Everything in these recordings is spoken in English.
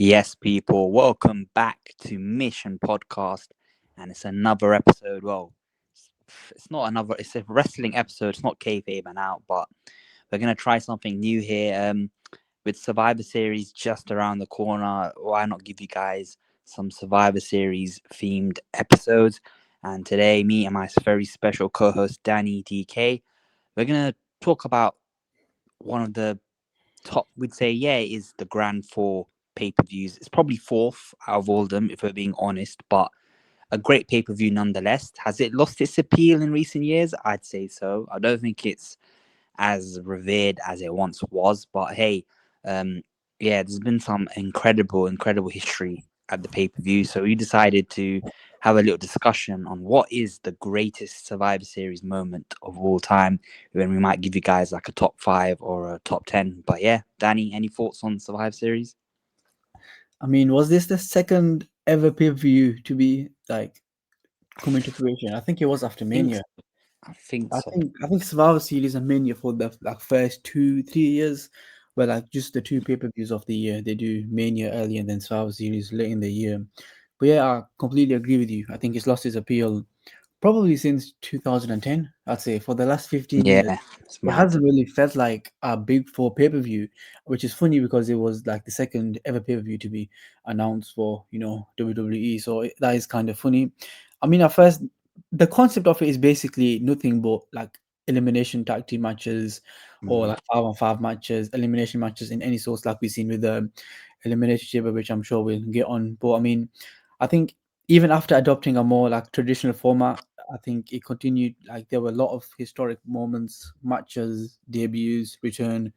Yes, people, welcome back to Mission Podcast, and it's another episode. Well, it's not another. It's a wrestling episode. It's not kayfabe and out, but we're gonna try something new here. With Survivor Series just around the corner, why not give you guys some Survivor Series themed episodes? And today, me and my very special co-host Danny DK, we're gonna talk about one of the top, we'd say, yeah, it is the grand four pay-per-views. It's probably fourth out of all of them, if we're being honest, but a great pay-per-view nonetheless. Has it lost its appeal in recent years? I'd say so. I don't think it's as revered as it once was, but hey, um, yeah, there's been some incredible history at the pay-per-view. So we decided to have a little discussion on what is the greatest Survivor Series moment of all time. When we might give you guys like a top 5 or a top 10. But yeah, Danny, any thoughts on Survivor Series? I mean, was this the second ever pay-per-view to be like come into fruition? I think it was after think Mania. so. I think I so. think I think Survivor Series and Mania for the like first 2-3 years were like just the two pay-per-views of the year. They do Mania early and then Survivor Series late in the year. But yeah, I completely agree with you. I think it's lost its appeal probably since 2010. I'd say for the last 15 years. Yeah, it's It mad. hasn't really felt like a big four pay-per-view, which is funny because it was like the second ever pay-per-view to be announced for, WWE. So that is kind of funny. I mean, at first, the concept of it is basically nothing but like elimination tag team matches or Mhm. like 5-on-5 matches, elimination matches in any source like we've seen with the elimination chamber, which I'm sure we'll get on. But I mean, I think even after adopting a more like traditional format, I think it continued like there were a lot of historic moments, matches, debuts, return.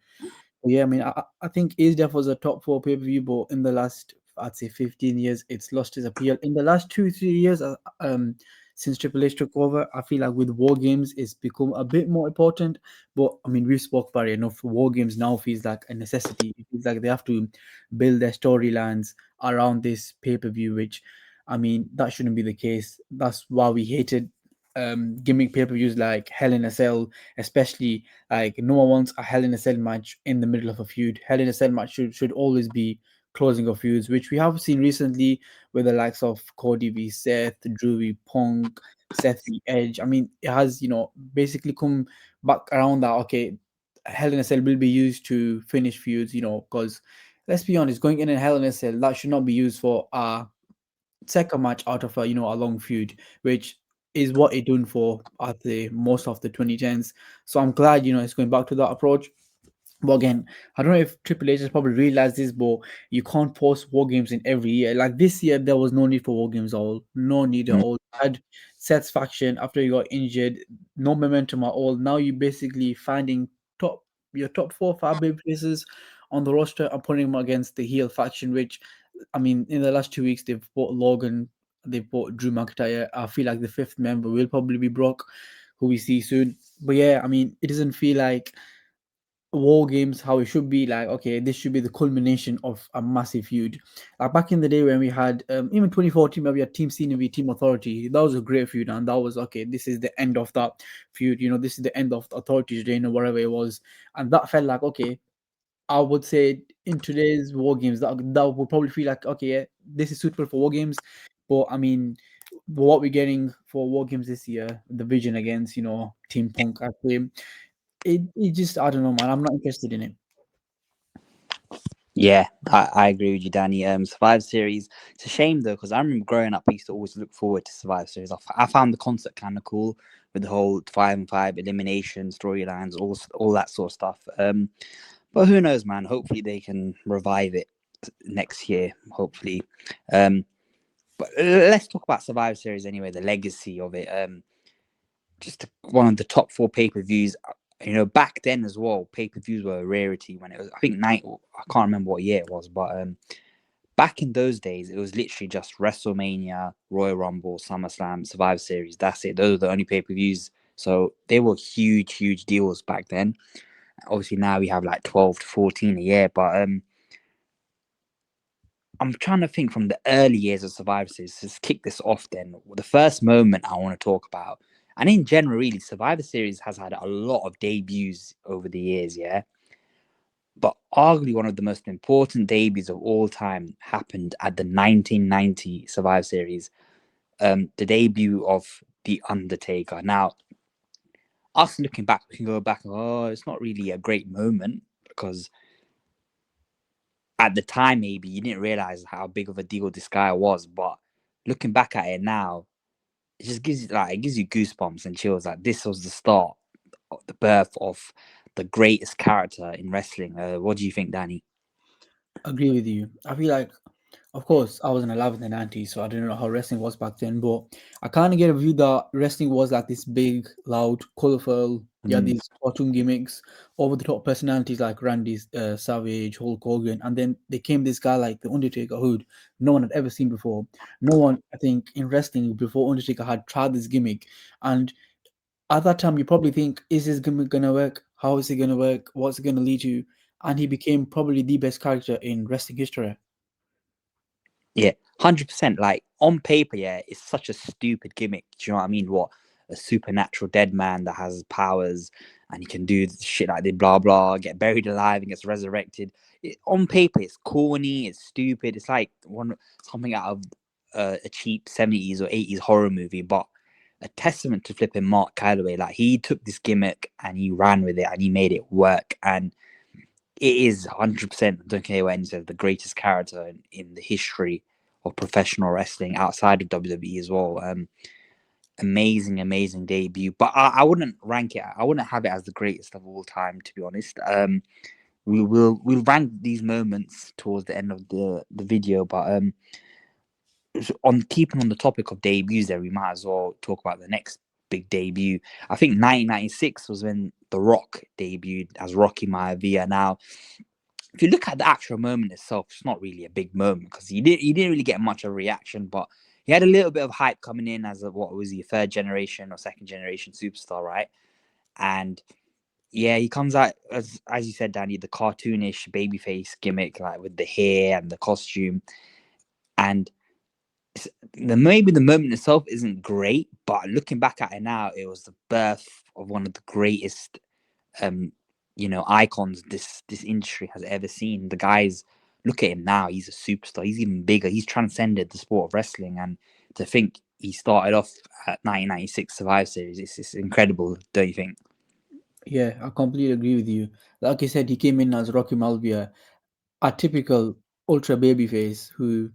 But yeah, I mean, I think ASDF was a top four pay per view, but in the last I'd say 15 years, it's lost its appeal. In the last 2-3 years, since Triple H took over, I feel like with War Games, it's become a bit more important. But I mean, we've spoke about it enough. War Games now feels like a necessity. It feels like they have to build their storylines around this pay per view, which I mean, that shouldn't be the case. That's why we hated gimmick pay per views like Hell in a Cell, especially like no one wants a Hell in a Cell match in the middle of a feud. Hell in a Cell match should always be closing of feuds, which we have seen recently with the likes of Cody v Seth, Drew v Punk, Seth v Edge. I mean, it has basically come back around that okay, Hell in a Cell will be used to finish feuds. Because let's be honest, going in Hell in a Cell that should not be used for second match out of a long feud, which is what it done for at the most of the 2010s. So I'm glad it's going back to that approach. But again, I don't know if Triple H has probably realized this, but you can't post war games in every year. Like this year, there was no need for war games at all. No need at Mm. all. You had Seth's faction after you got injured, no momentum at all. Now you're basically finding top your top 4 or 5 big places on the roster and putting them against the heel faction, which I mean, in the last 2 weeks, they've bought Logan, they've bought Drew McIntyre. I feel like the fifth member will probably be Brock, who we see soon. But yeah, I mean, it doesn't feel like war games how it should be. Like, okay, this should be the culmination of a massive feud. Like back in the day when we had, even 2014, where we had Team Cena v Team Authority, that was a great feud, and that was okay. This is the end of that feud. This is the end of the Authority's reign or whatever it was, and that felt like okay, I would say in today's war games that would probably feel like okay, yeah, this is suitable for war games. But I mean, what we're getting for war games this year, the Vision against Team Punk, I think it just I don't know, man. I'm not interested in it. Yeah, I agree with you, Danny. Survivor Series. It's a shame though, because I remember growing up, I used to always look forward to Survivor Series. I found the concept kind of cool with the whole 5-on-5 elimination storylines, all that sort of stuff. But who knows, man? Hopefully they can revive it next year. Hopefully. Um, but let's talk about Survivor Series anyway. The legacy of it. Just one of the top four pay per views. Back then as well, pay per views were a rarity when it was. I think I can't remember what year it was, but back in those days, it was literally just WrestleMania, Royal Rumble, SummerSlam, Survivor Series. That's it. Those are the only pay per views. So they were huge deals back then. Obviously now we have like 12 to 14 a year, but I'm trying to think from the early years of Survivor Series. Let's kick this off then. The first moment I want to talk about, and in general, really, Survivor Series has had a lot of debuts over the years, yeah? But arguably one of the most important debuts of all time happened at the 1990 Survivor Series, the debut of The Undertaker. Now, us looking back, we can go back, oh, it's not really a great moment because at the time, maybe you didn't realize how big of a deal this guy was. But looking back at it now, it just gives you like it gives you goosebumps and chills. Like this was the start, of the birth of the greatest character in wrestling. What do you think, Danny? Agree with you. I feel like, of course, I wasn't alive in the 90s, so I didn't know how wrestling was back then. But I kind of get a view that wrestling was like this big, loud, colorful. Yeah, Mm. these cartoon gimmicks, over the top personalities like Randy Savage, Hulk Hogan, and then they came this guy like the Undertaker, who no one had ever seen before. No one, I think, in wrestling before Undertaker had tried this gimmick, and at that time you probably think, is this gimmick gonna work? How is it gonna work? What's it gonna lead to? And he became probably the best character in wrestling history. Yeah, 100%. Like on paper, yeah, it's such a stupid gimmick. Do you know what I mean? What a supernatural dead man that has powers and he can do shit like this, blah blah, get buried alive and gets resurrected. On paper, it's corny, it's stupid. It's like something out of a cheap 70s or 80s horror movie, but a testament to flipping Mark Calloway. Like he took this gimmick and he ran with it and he made it work. And it is 100%, don't care what anyone says, the greatest character in the history of professional wrestling outside of WWE as well. Amazing, amazing debut. But I wouldn't rank it. I wouldn't have it as the greatest of all time, to be honest. We'll rank these moments towards the end of the video. But on keeping on the topic of debuts, there we might as well talk about the next big debut. I think 1996 was when The Rock debuted as Rocky Maivia. Now, if you look at the actual moment itself, it's not really a big moment because he didn't really get much of a reaction, but he had a little bit of hype coming in as a what was he, third generation or second generation superstar, right? And yeah, he comes out as you said, Danny, the cartoonish babyface gimmick, like with the hair and the costume. And maybe the moment itself isn't great, but looking back at it now, it was the birth of one of the greatest um, icons this industry has ever seen. The guys, look at him now, he's a superstar. He's even bigger. He's transcended the sport of wrestling, and to think he started off at 1996 Survivor Series, it's incredible, don't you think? Yeah, I completely agree with you. Like you said, he came in as Rocky Malvia, a typical ultra baby face who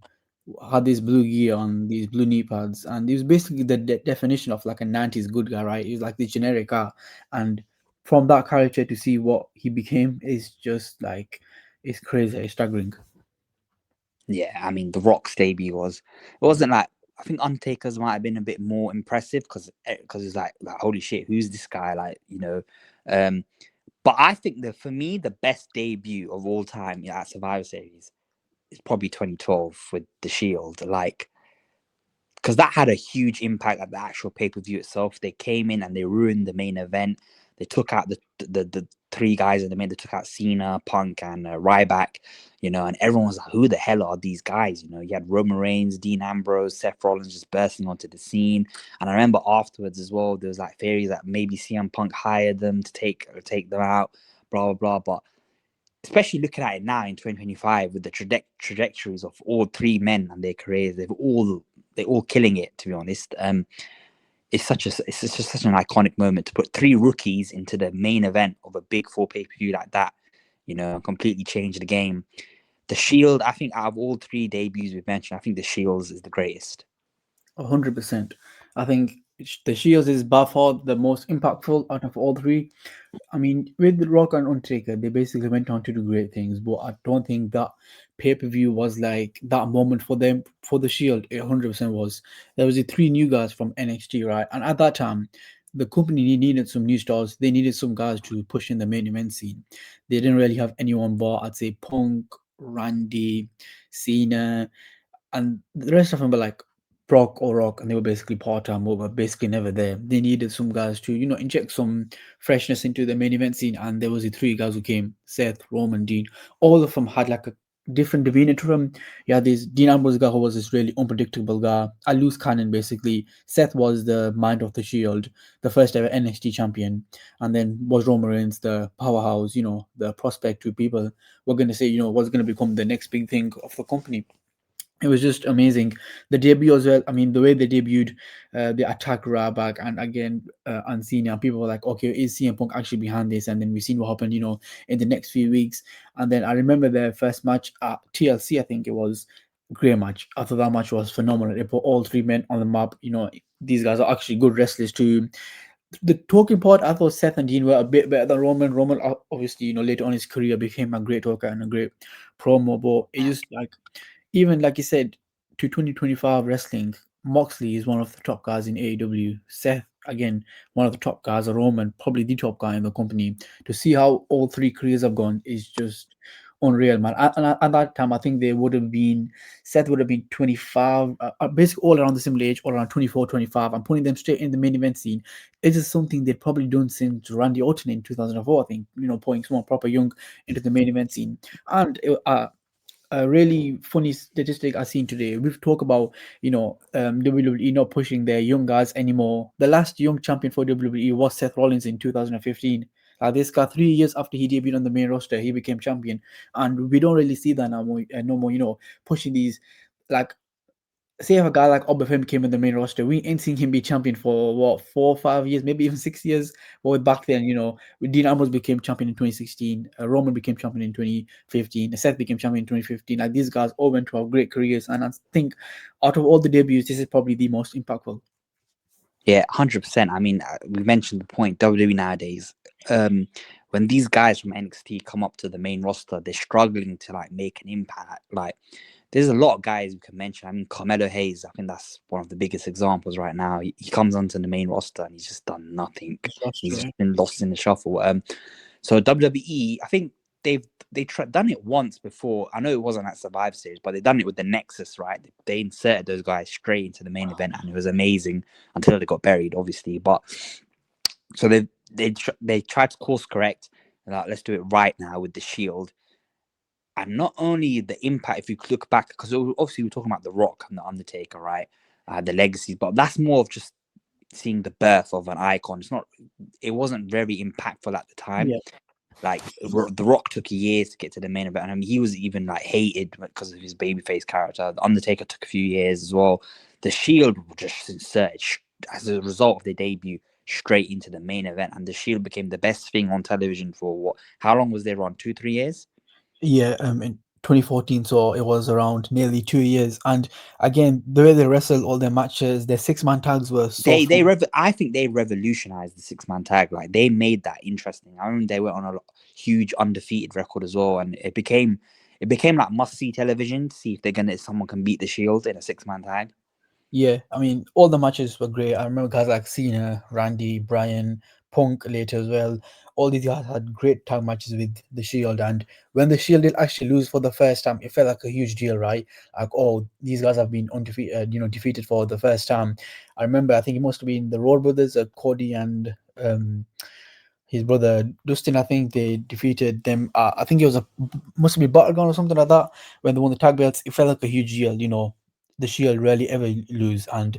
had this blue gear on, these blue knee pads, and he was basically the definition of like a 90s good guy, right? He was like this generic guy. And from that character to see what he became is just like, it's crazy, it's staggering. Yeah, I mean, The Rock's debut it wasn't like, I think Undertaker's might have been a bit more impressive because it's like holy shit, who's this guy? Um, but I think that for me the best debut of all time, at Survivor Series is probably 2012 with the Shield. Like, because that had a huge impact at the actual pay per view itself. They came in and they ruined the main event. They took out the three guys in the main. They took out Cena, Punk, and Ryback. And everyone was like, "Who the hell are these guys?" You had Roman Reigns, Dean Ambrose, Seth Rollins just bursting onto the scene. And I remember afterwards as well, there was like theories that maybe CM Punk hired them to take them out, blah blah blah. But especially looking at it now in 2025 with the trajectories of all three men and their careers, they're all killing it. To be honest, it's just such an iconic moment to put three rookies into the main event of a big four pay per view like that. Completely change the game. The Shield, I think, out of all three debuts we've mentioned, I think the Shields is the greatest. 100%. I think the Shields is by far the most impactful out of all three. I mean, with The Rock and Undertaker, they basically went on to do great things, but I don't think that pay per view was like that moment for them. For the Shield, it 100% was. There was the three new guys from NXT, right? And at that time, the company needed some new stars. They needed some guys to push in the main event scene. They didn't really have anyone but, I'd say, Punk, Randy, Cena, and the rest of them were like Brock or Rock, and they were basically part time, but were basically never there. They needed some guys to, inject some freshness into the main event scene, and there was the three guys who came: Seth, Roman, Dean. All of them had like a different demeanor to him. Yeah, this Dean Ambrose guy who was this really unpredictable guy, a loose cannon basically. Seth was the mind of the Shield, the first ever NXT champion, and then was Roman Reigns, the powerhouse, the prospect to people. We're gonna say, what's gonna become the next big thing of the company. It was just amazing. The debut as well. I mean, the way they debuted, the attack Ryback and again on Cena, people were like, okay, is CM Punk actually behind this? And then we seen what happened, in the next few weeks. And then I remember their first match at TLC, I think it was a great match. I thought that match was phenomenal. They put all three men on the map. These guys are actually good wrestlers too. The talking part, I thought Seth and Dean were a bit better than Roman. Roman, obviously, later on in his career became a great talker and a great promo, but it just like even like you said, to 2025 wrestling, Moxley is one of the top guys in AEW. Seth, again, one of the top guys, or Roman, probably the top guy in the company. To see how all three careers have gone is just unreal, man. At that time, I think they would have been, Seth would have been 25, basically all around the similar age, all around 24, 25. I'm putting them straight in the main event scene. It's just something they've probably done since Randy Orton in 2004, I think, putting someone proper young into the main event scene. And a really funny statistic I seen today. We've talked about WWE not pushing their young guys anymore. The last young champion for WWE was Seth Rollins in 2015. This guy, 3 years after he debuted on the main roster, he became champion, and we don't really see that now more, no more. Pushing these like say if a guy like Obafemi came in the main roster, we ain't seen him be champion for what 4 or 5 years, maybe even 6 years. But back then, Dean Ambrose became champion in 2016, Roman became champion in 2015, Seth became champion in 2015. Like these guys all went to have great careers, and I think out of all the debuts, this is probably the most impactful. Yeah, 100%. I mean, we mentioned the point. WWE nowadays, when these guys from NXT come up to the main roster, they're struggling to like make an impact. Like, there's a lot of guys we can mention. I mean, Carmelo Hayes, I think that's one of the biggest examples right now. He comes onto the main roster and he's just done nothing. Just lost, He's yeah. just been lost in the shuffle. So WWE, I think they done it once before. I know it wasn't at Survive Series, but they done it with the Nexus, right? They inserted those guys straight into the main event, and it was amazing until they got buried, obviously. But so they tried to course correct. Like, let's do it right now with the Shield. And not only the impact, if you look back, because obviously we're talking about The Rock and The Undertaker, right? The legacies, but that's more of just seeing the birth of an icon. It wasn't very impactful at the time. Yeah, Like The Rock took years to get to the main event, and I mean, he was even like hated because of his babyface character. The Undertaker took a few years as well. The Shield just inserted as a result of their debut straight into the main event, and the Shield became the best thing on television for what? How long was they on? 2-3 years? yeah. In 2014, so it was around nearly 2 years. And again, the way they wrestled all their matches, their six-man tags were so fun. I think they revolutionized the 6-man tag. Like they made that interesting. I remember they went on a huge undefeated record as well, and it became like must see television to see if someone can beat the Shield in a 6-man tag. Yeah, I mean, all the matches were great. I remember guys like Cena, Randy, Bryan, Punk later as well. All these guys had great tag matches with the Shield, and when the Shield did actually lose for the first time, it felt like a huge deal, right? Like, oh, these guys have been undefeated, defeated for the first time. I remember, I think it must have been the Road Brothers, Cody and his brother Dustin. I think they defeated them. I think it was must be Battleground or something like that. When they won the tag belts, it felt like a huge deal. The Shield rarely ever lose, and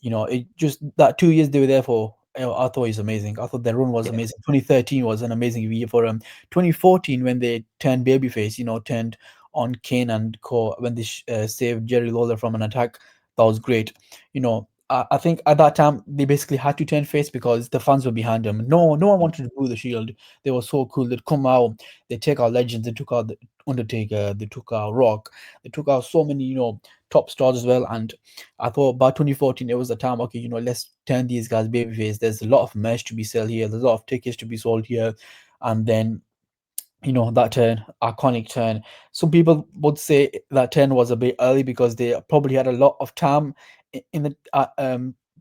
it just that 2 years they were there for. I thought it was amazing. I thought their run was Yeah. amazing. 2013 was an amazing year for them. 2014 when they turned babyface, turned on Kane and Co. When they saved Jerry Lawler from an attack, that was great. I think at that time they basically had to turn face because the fans were behind them. No one wanted to boo the Shield. They were so cool. They'd come out, they take out legends. They took out the Undertaker. They took out Rock. They took out so many top stars as well. And I thought by 2014 it was the time. Okay, let's turn these guys babyface. There's a lot of merch to be sold here. There's a lot of tickets to be sold here, and then that turn, iconic turn. Some people would say that turn was a bit early because they probably had a lot of time in the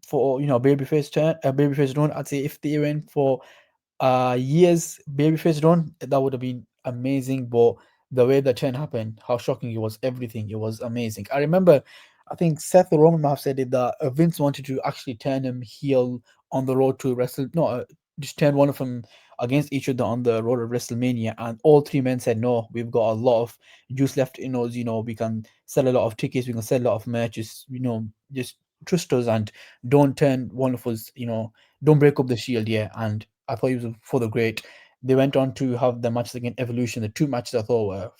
for babyface turn, babyface run. I'd say if they went for years babyface run, that would have been amazing. But the way the turn happened, how shocking it was, everything, it was amazing. I remember, I think Seth Roman have said it that Vince wanted to actually turn him heel on the road to Wrestle, no, just turned one of them against each other on the road of WrestleMania, and all three men said, "No, we've got a lot of juice left in us. You know, we can sell a lot of tickets, we can sell a lot of merches. You know, just trust us and don't turn one of us. You know, don't break up the Shield." Yeah, and I thought it was for the great. They went on to have the matches against Evolution. The two matches I thought were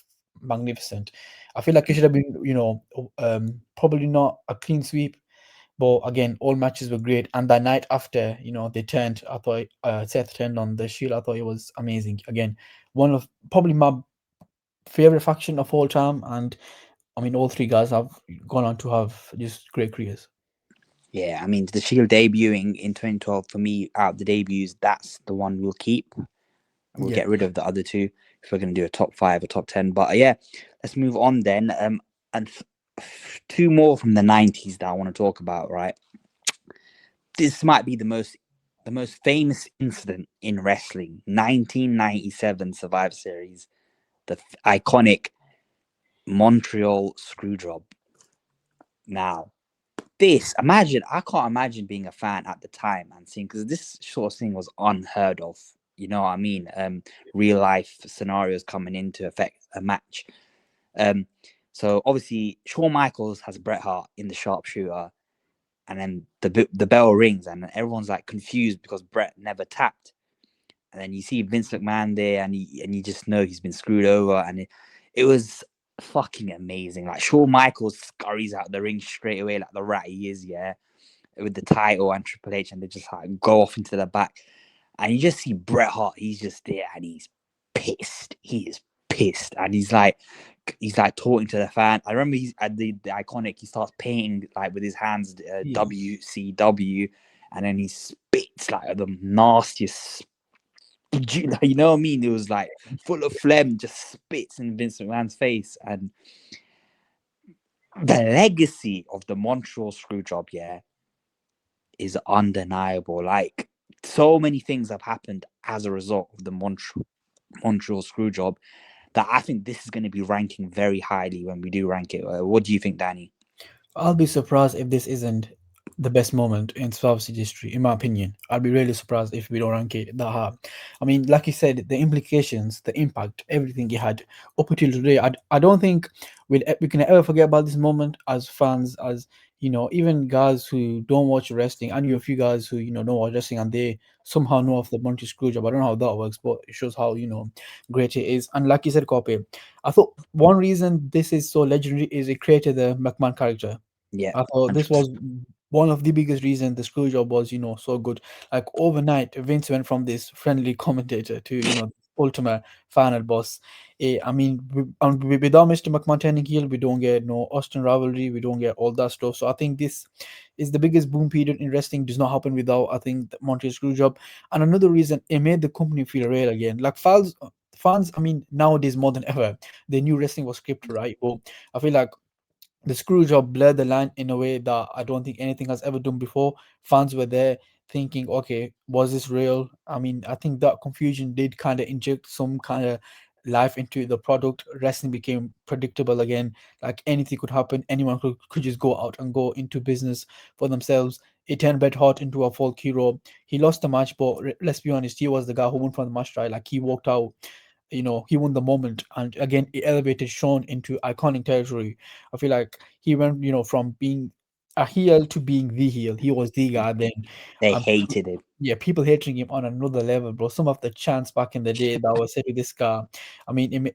magnificent. I feel like it should have been, probably not a clean sweep, but again, all matches were great. And the night after, they turned. I thought Seth turned on the Shield. I thought it was amazing. Again, one of probably my favorite faction of all time. And I mean, all three guys have gone on to have just great careers. Yeah, I mean, the Shield debuting in 2012 for me, out of the debuts, that's the one we'll keep. We'll Yeah, get rid of the other two if we're going to do a top five or top 10. But yeah, let's move on then. And two more from the 90s that I want to talk about, right? This might be the most famous incident in wrestling, 1997 Survivor Series, the iconic Montreal Screwjob. Now, I can't imagine being a fan at the time and seeing, because this sort of thing was unheard of. You know what I mean? Real life scenarios coming in to affect a match. Um, so obviously Shawn Michaels has Bret Hart in the sharpshooter, and then the bell rings, and everyone's like confused because Bret never tapped. And then you see Vince McMahon there, and you just know he's been screwed over, and it was fucking amazing. Like Shawn Michaels scurries out the ring straight away, like the rat he is, yeah, with the title and Triple H, and they just like go off into the back, and you just see Bret Hart. He's just there, and he's pissed. He is pissed, and he's like talking to the fan. I remember he's at the iconic. He starts painting like with his hands, yeah. WCW, and then he spits like the nastiest. You know what I mean? It was like full of phlegm, just spits in Vince McMahon's face, and the legacy of the Montreal Screwjob, yeah, is undeniable. Like so many things have happened as a result of the Montreal Screwjob that I think this is going to be ranking very highly when we do rank it. What do you think, Danny? I'll be surprised if this isn't the best moment in Survivor Series history, in my opinion. I'll be really surprised if we don't rank it that high. I mean, like you said, the implications, the impact, everything it had up until today. I don't think we can ever forget about this moment as fans, as even guys who don't watch wrestling. I knew a few guys who don't watch wrestling and they somehow know of the Monty Screwjob. I don't know how that works, but it shows how great it is. And like you said, Carpe, I thought one reason this is so legendary is it created the McMahon character. Yeah, I thought this was 100%. one of the biggest reasons the screw job was, so good. Like overnight, Vince went from this friendly commentator to, ultimate final boss. I mean, without Mr. McMahon turning heel, we don't get no Austin rivalry, we don't get all that stuff. So I think this is the biggest boom period in wrestling. Does not happen without, I think, the Montreal screw job. And another reason, it made the company feel real again. Like fans, I mean, nowadays more than ever, they knew wrestling was scripted, right? Well, I feel like the Screwjob blurred the line in a way that I don't think anything has ever done before. Fans were there thinking, okay, was this real? I mean, I think that confusion did kind of inject some kind of life into the product. Wrestling became predictable again. Like anything could happen. Anyone could just go out and go into business for themselves. It turned Bret Hart into a folk hero. He lost the match, but let's be honest, he was the guy who won from the match, right? Like he walked out, he won the moment, and again it elevated Sean into iconic territory. I feel like he went, from being a heel to being the heel. He was the guy then. They um, hated him. yeah, people hating him on another level, bro. Some of the chants back in the day that was said to this guy, I mean,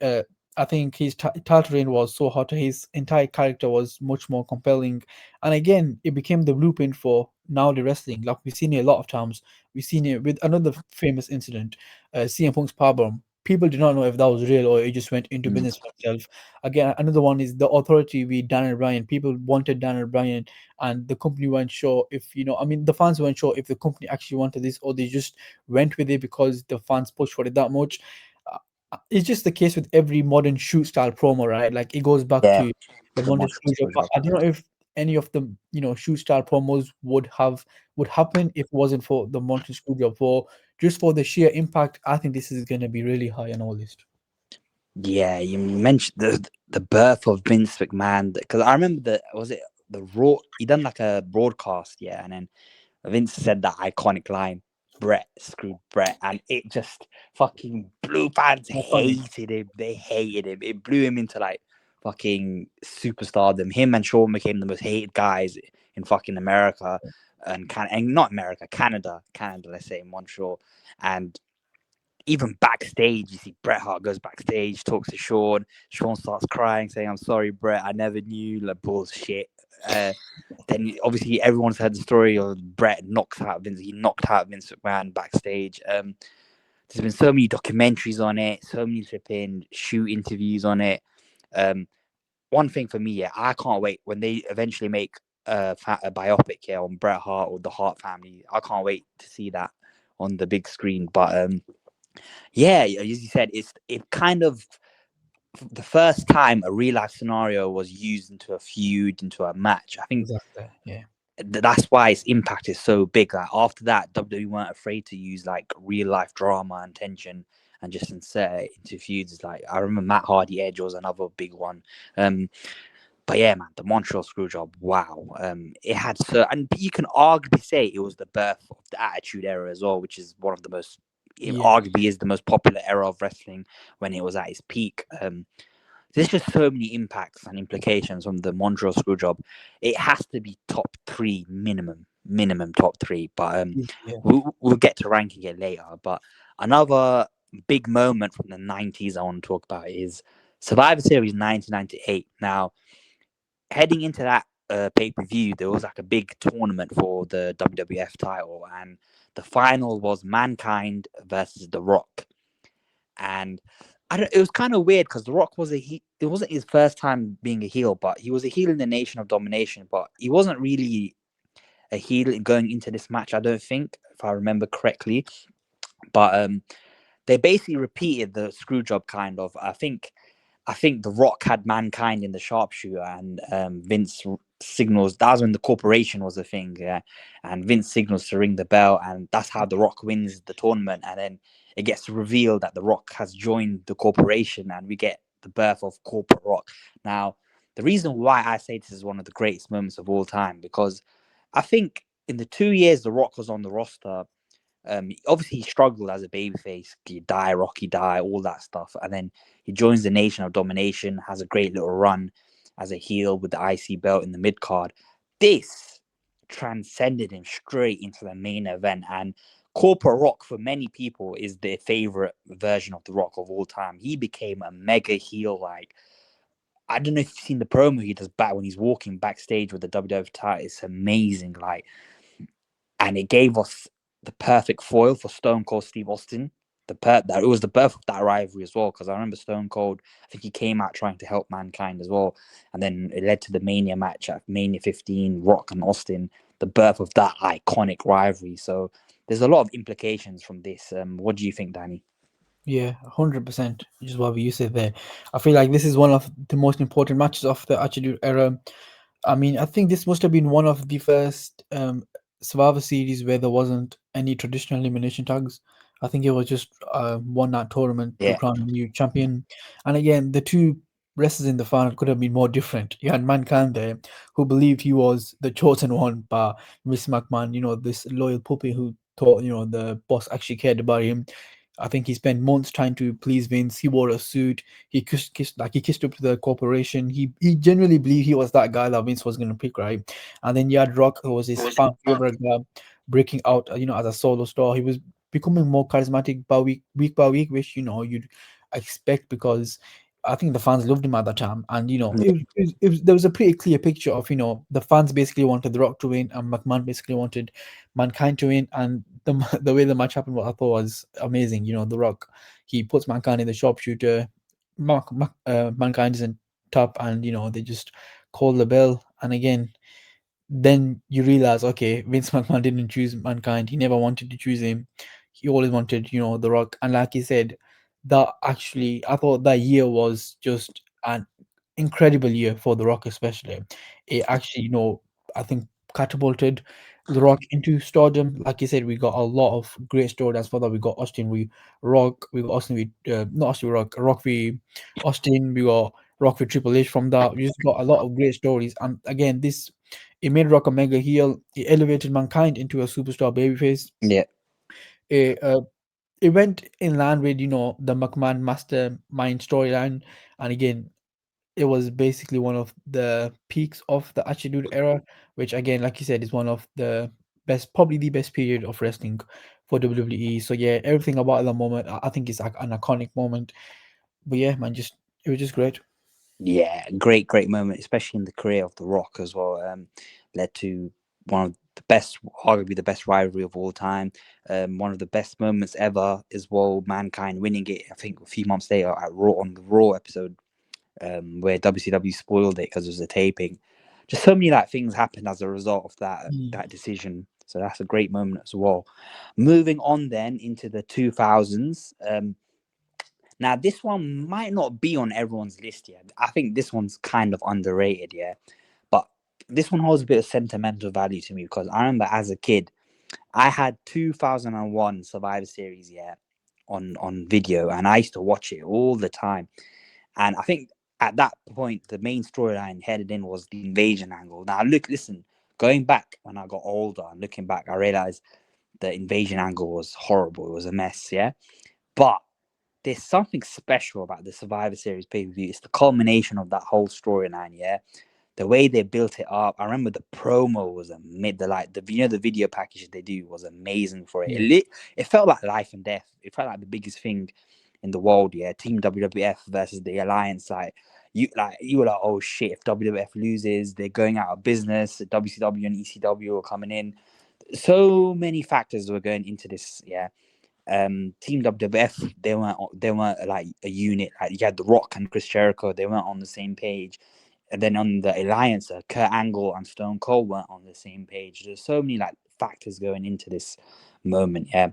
I think his title reign was so hot. His entire character was much more compelling, and again, it became the blueprint for now the wrestling. Like we've seen it a lot of times. We've seen it with another famous incident, CM Punk's powerbomb. People did not know if that was real or it just went into Mm. business for himself. Again, another one is the authority with Daniel Bryan. People wanted Daniel Bryan, and the company weren't sure if I mean, the fans weren't sure if the company actually wanted this or they just went with it because the fans pushed for it that much. It's just the case with every modern shoot style promo, right? Like it goes back Yeah, to the the Monday Montreal Screwjob. Screwjob. I don't know if any of the shoot style promos would happen if it wasn't for the Monday Screwjob. For just for the sheer impact, I think this is gonna be really high on our list. Yeah, you mentioned the birth of Vince McMahon, because I remember was it the Raw? He done like a broadcast, yeah, and then Vince said that iconic line, Brett screwed Brett, and it just fucking blue fans More funny. hated him. They hated him. It blew him into like fucking superstardom. Him and Shawn became the most hated guys in fucking America, and not America, Canada. Let's say Montreal, and even backstage, you see Bret Hart goes backstage, talks to Shawn. Shawn starts crying, saying, "I'm sorry, Bret. I never knew." Like bullshit. Then obviously everyone's heard the story of Bret knocks out Vince. He knocked out Vince McMahon backstage. There's been so many documentaries on it, so many flipping shoot interviews on it. One thing for me, yeah, I can't wait when they eventually make a biopic here on Bret Hart or the Hart family. I can't wait to see that on the big screen. But yeah, as you said, it kind of the first time a real life scenario was used into a feud, into a match. I think Exactly. Yeah. that's why its impact is so big. Like after that, WWE weren't afraid to use like real life drama and tension and just insert it into feuds. Like I remember Matt Hardy Edge was another big one. But yeah, man, the Montreal Screwjob, wow. It had so, and you can arguably say it was the birth of the Attitude Era as well, which is one of the most, it Yeah. arguably is the most popular era of wrestling when it was at its peak. There's just so many impacts and implications from the Montreal Screwjob. It has to be top three minimum top three. But Yeah. we'll get to ranking it later. But another big moment from the 90s I want to talk about is Survivor Series 1998. Now, heading into that pay per view, there was like a big tournament for the WWF title, and the final was Mankind versus The Rock. And I don't, it was kind of weird because The Rock was it wasn't his first time being a heel, but he was a heel in the Nation of Domination, but he wasn't really a heel going into this match, I don't think, if I remember correctly. But they basically repeated the screw job kind of. I think The Rock had Mankind in the sharpshooter, and Vince signals. That was when the corporation was a thing, yeah. And Vince signals to ring the bell, and that's how The Rock wins the tournament. And then it gets revealed that The Rock has joined the corporation, and we get the birth of Corporate Rock. Now, the reason why I say this is one of the greatest moments of all time, because I think in the 2 years The Rock was on the roster, obviously he struggled as a babyface, he die, Rocky die, all that stuff, and then he joins the Nation of Domination, has a great little run as a heel with the IC belt in the mid card. This transcended him straight into the main event, and Corporate Rock for many people is their favorite version of the Rock of all time. He became a mega heel. Like I don't know if you've seen the promo he does back when he's walking backstage with the WWF title. It's amazing. Like and it gave us the perfect foil for Stone Cold Steve Austin. That it was the birth of that rivalry as well, because I remember Stone Cold. I think he came out trying to help Mankind as well, and then it led to the Mania match at Mania 15, Rock and Austin, the birth of that iconic rivalry. So there's a lot of implications from this. What do you think, Danny? Yeah, 100%, which is what you said there. I feel like this is one of the most important matches of the Attitude Era. I mean, I think this must have been one of the first Survivor Series where there wasn't any traditional elimination tags. I think it was just one night tournament to Yeah, crown a new champion. And again, the two wrestlers in the final could have been more different. You had Mankind there, who believed he was the chosen one by Miss McMahon, this loyal puppy who thought, the boss actually cared about him. I think he spent months trying to please Vince. He wore a suit. He kissed up to the corporation. He genuinely believed he was that guy that Vince was going to pick, right? And then you had Rock, who was his fan favorite guy, breaking out, as a solo star. He was becoming more charismatic week by week, which you'd expect because I think the fans loved him at that time, and there was a pretty clear picture of the fans basically wanted the Rock to win, and McMahon basically wanted Mankind to win, and the the way the match happened, what I thought was amazing. The Rock, he puts Mankind in the sharpshooter, Mankind is in top, and they just call the bell, and again, then you realize, okay, Vince McMahon didn't choose Mankind. He never wanted to choose him. He always wanted, The Rock. And like he said, that actually, I thought that year was just an incredible year for The Rock, especially. It actually, I think catapulted The Rock into stardom. Like you said, we got a lot of great storylines for that. We got we got Austin with, not Austin with Rock v Austin, we got Rock with Triple H from that. We just got a lot of great stories. And again, it made Rock a mega heel. It elevated Mankind into a superstar babyface. yeah, It it went in line with the McMahon mastermind storyline, and again, it was basically one of the peaks of the Attitude Era, which again, like you said, is one of the best, probably the best period of wrestling for WWE. So yeah, everything about the moment, I think it's like an iconic moment. But yeah, man, just it was just great. Yeah, great moment, especially in the career of The Rock as well. Led to one of the best, arguably the best rivalry of all time. One of the best moments ever as well. Mankind winning it, I think, a few months later at Raw on the Raw episode, where WCW spoiled it because it was a taping. Just so many like things happened as a result of Mm. that decision. So that's a great moment as well. Moving on then into the 2000s. Now, this one might not be on everyone's list yet. I think this one's kind of underrated, yeah. But this one holds a bit of sentimental value to me because I remember as a kid, I had 2001 Survivor Series, yeah, on video, and I used to watch it all the time. And I think at that point, the main storyline headed in was the invasion angle. Now, listen, going back when I got older and looking back, I realized the invasion angle was horrible. It was a mess, yeah. But there's something special about the Survivor Series pay per view. It's the culmination of that whole storyline. Yeah, the way they built it up. I remember the promo was amazing. The video package they do was amazing for it. Yeah, It felt like life and death. It felt like the biggest thing in the world. Yeah, Team WWF versus the Alliance. You were like, oh shit! If WWF loses, they're going out of business. WCW and ECW are coming in. So many factors were going into this. Yeah, Team WWF they weren't like a unit. Like you had The Rock and Chris Jericho, they weren't on the same page. And then on the Alliance, Kurt Angle and Stone Cold weren't on the same page. There's so many like factors going into this moment, yeah.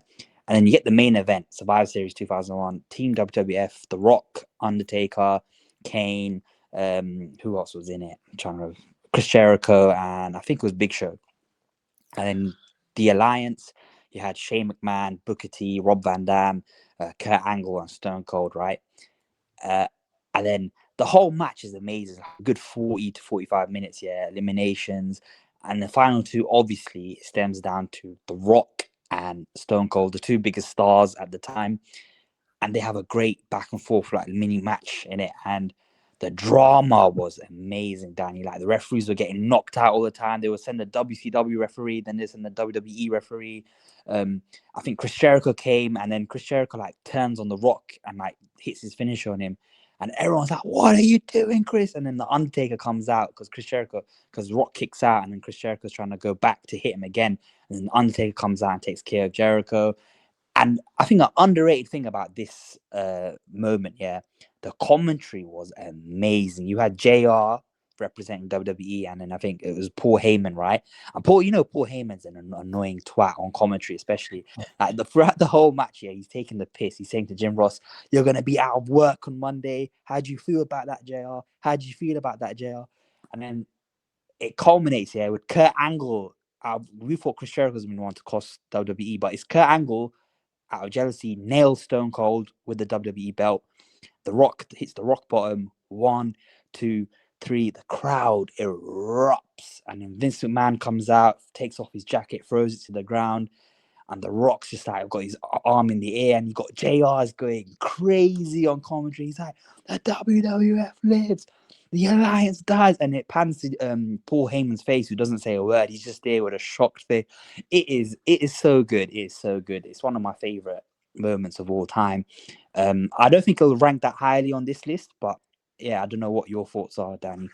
And then you get the main event, Survivor Series 2001, Team WWF, The Rock, Undertaker, Kane, who else was in it? I'm trying to Chris Jericho, and I think it was Big Show. And then the Alliance, you had Shane McMahon, Booker T, Rob Van Dam, Kurt Angle, and Stone Cold, right? Uh, and then the whole match is amazing, like a good 40 to 45 minutes, yeah, eliminations. And the final two, obviously, stems down to The Rock and Stone Cold, the two biggest stars at the time, and they have a great back and forth like mini match in it, and the drama was amazing, Danny. Like the referees were getting knocked out all the time. They would send the WCW referee, then they send the WWE referee. I think Chris Jericho came, and then Chris Jericho like turns on the Rock and like hits his finisher on him, and everyone's like, "What are you doing, Chris?" And then the Undertaker comes out because Rock kicks out, and then Chris Jericho's trying to go back to hit him again, and then the Undertaker comes out and takes care of Jericho. And I think an underrated thing about this moment, yeah, the commentary was amazing. You had JR representing WWE, and then I think it was Paul Heyman, right? And Paul Heyman's an annoying twat on commentary, especially like throughout the whole match. Yeah, he's taking the piss. He's saying to Jim Ross, "You're gonna be out of work on Monday. How do you feel about that, JR? How do you feel about that, JR?" And then it culminates here with Kurt Angle. We thought Chris Jericho's been one to cost WWE, but it's Kurt Angle out of jealousy, nails Stone Cold with the WWE belt. The Rock hits the rock bottom. One, two, three. The crowd erupts. And then Vince McMahon comes out, takes off his jacket, throws it to the ground. And The Rock's just like got his arm in the air, and you got JR's going crazy on commentary. He's like, the WWF lives, the Alliance dies, and it pans to Paul Heyman's face, who doesn't say a word. He's just there with a shocked face. It is so good. It is so good. It's one of my favorite moments of all time. I don't think it'll rank that highly on this list, but yeah, I don't know what your thoughts are, Danny.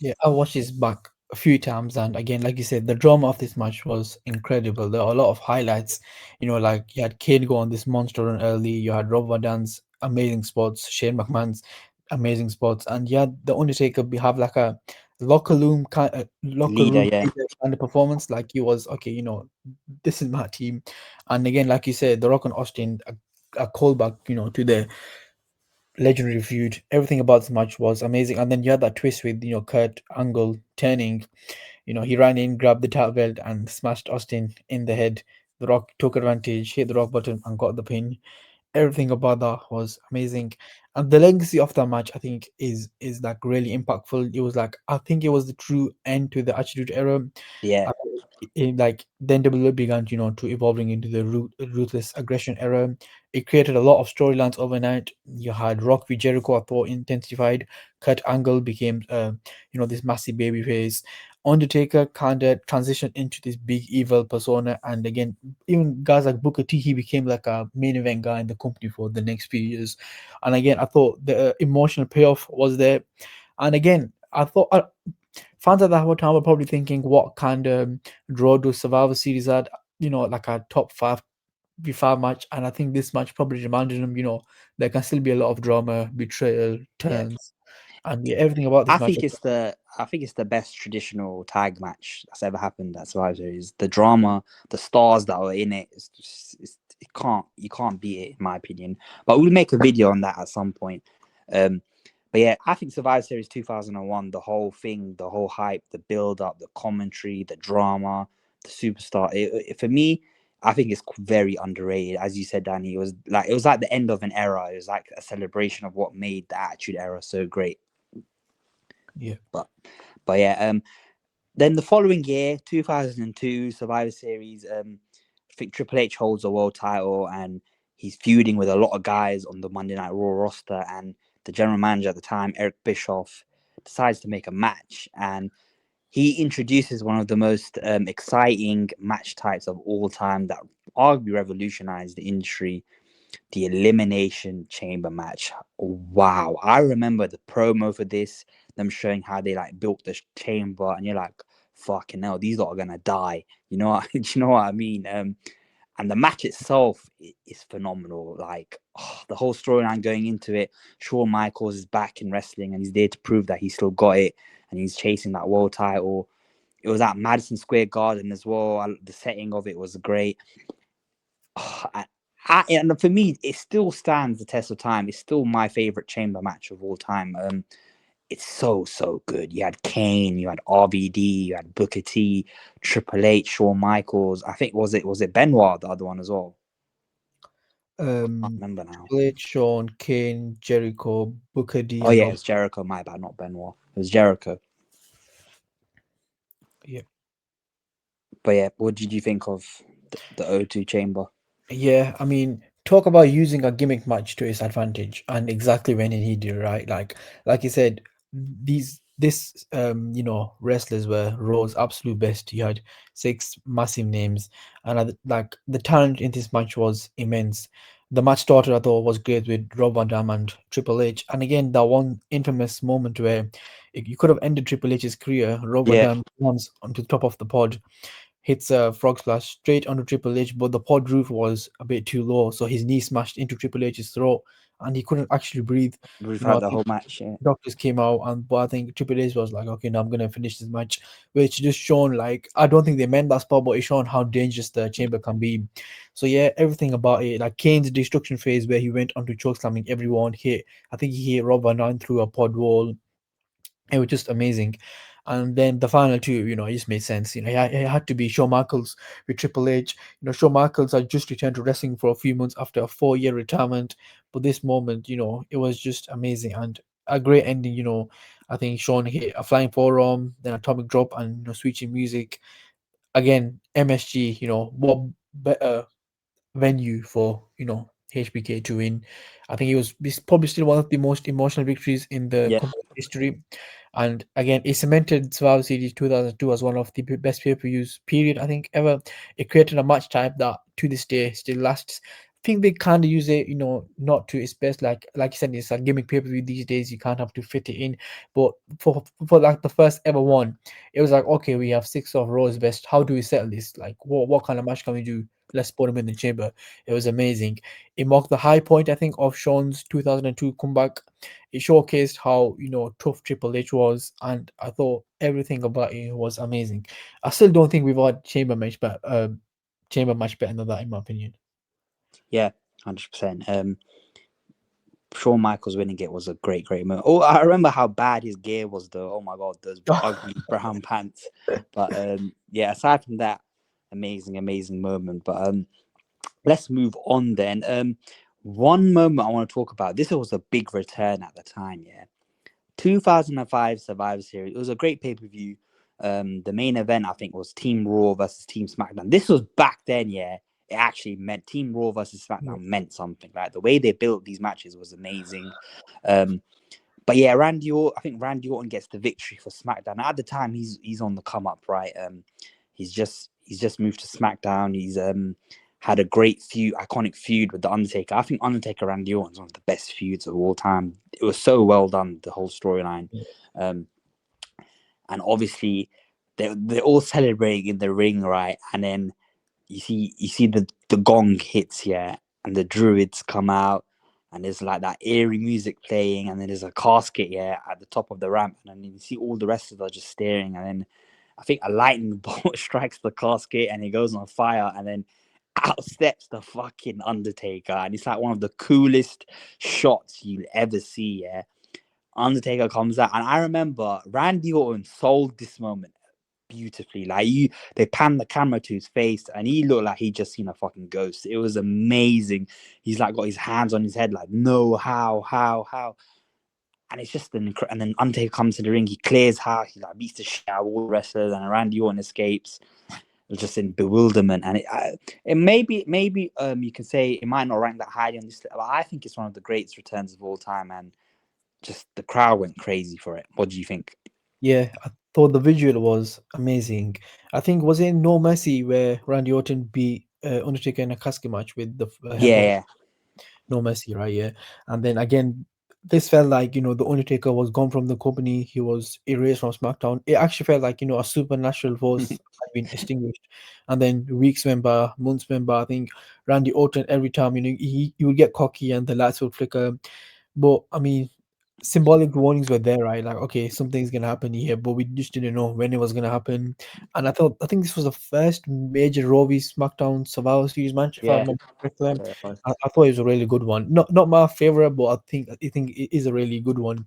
yeah, I watched this back a few times, and again, like you said, the drama of this match was incredible. There are a lot of highlights. Like you had Kane go on this monster run early. You had Rob Van Dam's amazing spots, Shane McMahon's amazing spots, and you had the Undertaker have like a locker Leader, room yeah. leader kind of performance. Like he was okay. This is my team, and again, like you said, The Rock and Austin, a callback, to the legendary feud. Everything about this match was amazing. And then you had that twist with, Kurt Angle turning. He ran in, grabbed the title belt, and smashed Austin in the head. The Rock took advantage, hit the rock button, and got the pin. Everything about that was amazing. And the legacy of that match, I think, is like really impactful. It was like, I think it was the true end to the Attitude Era. Yeah, I think like then WWE began, to evolving into the ruthless aggression era. It created a lot of storylines overnight. You had Rock v Jericho, I thought, intensified. Kurt Angle became, this massive baby face. Undertaker kind of transitioned into this big evil persona, and again, even guys like Booker T, he became like a main event guy in the company for the next few years. And again, I thought the emotional payoff was there. And again, I thought fans at that whole time were probably thinking, what kind of draw do Survivor Series had? Like a top five V5 match. And I think this match probably reminded them, there can still be a lot of drama, betrayal, yeah. turns, and yeah, everything about I this match. think it's the I think it's the best traditional tag match that's ever happened at Survivor Series. The drama, the stars that were in it, you can't beat it in my opinion. But we'll make a video on that at some point. Um, but yeah, I think Survivor Series 2001, the whole thing, the whole hype, the build up, the commentary, the drama, the superstar. For me, I think it's very underrated. As you said, Danny, it was like the end of an era. It was like a celebration of what made the Attitude Era so great. Yeah. But but yeah, then the following year, 2002 Survivor Series, I think Triple H holds the world title and he's feuding with a lot of guys on the Monday Night Raw roster. And the general manager at the time, Eric Bischoff, decides to make a match. And he introduces one of the most exciting match types of all time that arguably revolutionized the industry, the Elimination Chamber match. Wow. I remember the promo for this, them showing how they like built the chamber, and you're like, fucking hell, these lot are gonna die. You know what, you know what I mean? And the match itself is phenomenal. Like, the whole storyline going into it, Shawn Michaels is back in wrestling and he's there to prove that he still got it and he's chasing that world title. It was at Madison Square Garden as well. The setting of it was great. And for me, it still stands the test of time. It's still my favorite chamber match of all time. It's so good. You had Kane, you had RVD, you had Booker T, Triple H, Shawn Michaels. I think was it Benoit, the other one as well. I can't remember now. Triple H, Shawn, Kane, Jericho, Booker D, Oh and yeah, all. it's Jericho. My bad, not Benoit. It was Jericho. Yeah. But yeah, what did you think of the O2 chamber? Yeah, I mean, talk about using a gimmick match to his advantage, and exactly when he did, right? Like you said, wrestlers were Raw's absolute best. You had six massive names, and like the talent in this match was immense. The match started, I thought, was great with Rob Van Dam and Triple H, and again, that one infamous moment where you could have ended Triple H's career. Rob Van Yeah, Dam runs onto the top of the pod, hits a frog splash straight onto Triple H, but the pod roof was a bit too low, so his knee smashed into Triple H's throat, and he couldn't actually breathe. we've I had the think whole match. Yeah, doctors came out, but I think Triple H was like, "Okay, now I'm gonna finish this match," which just shown like I don't think they meant that spot, but it shown how dangerous the chamber can be. So yeah, everything about it, like Kane's destruction phase where he went onto chokeslamming everyone, hit. I think he hit Rob Van Dam through a pod wall. It was just amazing. And then the final two, it just made sense. It had to be Shawn Michaels with Triple H. Shawn Michaels had just returned to wrestling for a few months after a 4-year retirement. But this moment, it was just amazing and a great ending. I think Shawn hit a flying forearm, then atomic drop, and switching music. Again, MSG, what better venue for HBK to win. I think it's probably still one of the most emotional victories in the yeah, company history. And again, it cemented Survivor Series 2002 as one of the best pay-per-views period I think ever. It created a match type that to this day still lasts. I think they kind of use it, not to its best. Like you said, it's a gimmick pay-per-view these days. You can't have to fit it in. But for like the first ever one, it was like, okay, we have six of Raw's best. How do we settle this? Like, what kind of match can we do? Let's put him in the chamber. It was amazing. It marked the high point, I think, of Sean's 2002 comeback. It showcased how tough Triple H was, and I thought everything about it was amazing. I still don't think we've had chamber match better than that, in my opinion. yeah, 100%. Shawn Michaels winning it was a great moment. Oh, I remember how bad his gear was though. Oh my god, those ugly brown pants. But yeah, aside from that, amazing moment. But let's move on then. One moment I want to talk about. This was a big return at the time. Yeah, 2005 Survivor Series. It was a great pay per view. The main event I think was Team Raw versus Team SmackDown. This was back then. Yeah, it actually meant Team Raw versus Yeah. SmackDown meant something. Like the way they built these matches was amazing. Um, but yeah, I think Randy Orton gets the victory for SmackDown. At the time, he's on the come up, right? He's just moved to SmackDown. He's had a great feud, iconic feud with the Undertaker. I think Undertaker Randy Orton is one of the best feuds of all time. It was so well done, the whole storyline, um, and obviously they're all celebrating in the ring, right? And then you see the gong hits, yeah, and the druids come out, and there's like that eerie music playing, and then there's a casket, yeah, at the top of the ramp, and then you see all the wrestlers are just staring, and then I think a lightning bolt strikes the casket, and it goes on fire, and then out steps the fucking Undertaker, and it's like one of the coolest shots you'll ever see, yeah. Undertaker comes out, and I remember Randy Orton sold this moment beautifully. They panned the camera to his face, and he looked like he just seen a fucking ghost. It was amazing. He's like got his hands on his head, like, no, how, and it's just and then Undertaker comes to the ring, he clears how he like beats the shit out of all the wrestlers, and Randy Orton escapes. It was just in bewilderment, and it maybe you can say it might not rank that highly on this, but I think it's one of the greatest returns of all time, and just the crowd went crazy for it. What do you think? Yeah, I thought the visual was amazing. I think was it No Mercy where Randy Orton beat Undertaker in a casket match with the headlock. Yeah, No Mercy, right? Yeah, and then again, this felt like the Undertaker was gone from the company. He was erased from SmackDown. It actually felt like a supernatural yeah. force had been extinguished. And then weeks went by, months went by. I think Randy Orton every time he would get cocky and the lights would flicker. But I mean, symbolic warnings were there, right? Like, okay, something's gonna happen here, but we just didn't know when it was gonna happen. And I think this was the first major Raw v SmackDown Survivor Series match, if I Yeah, remember correctly. yeah, it was. I thought it was a really good one. Not my favorite, but I think it is a really good one.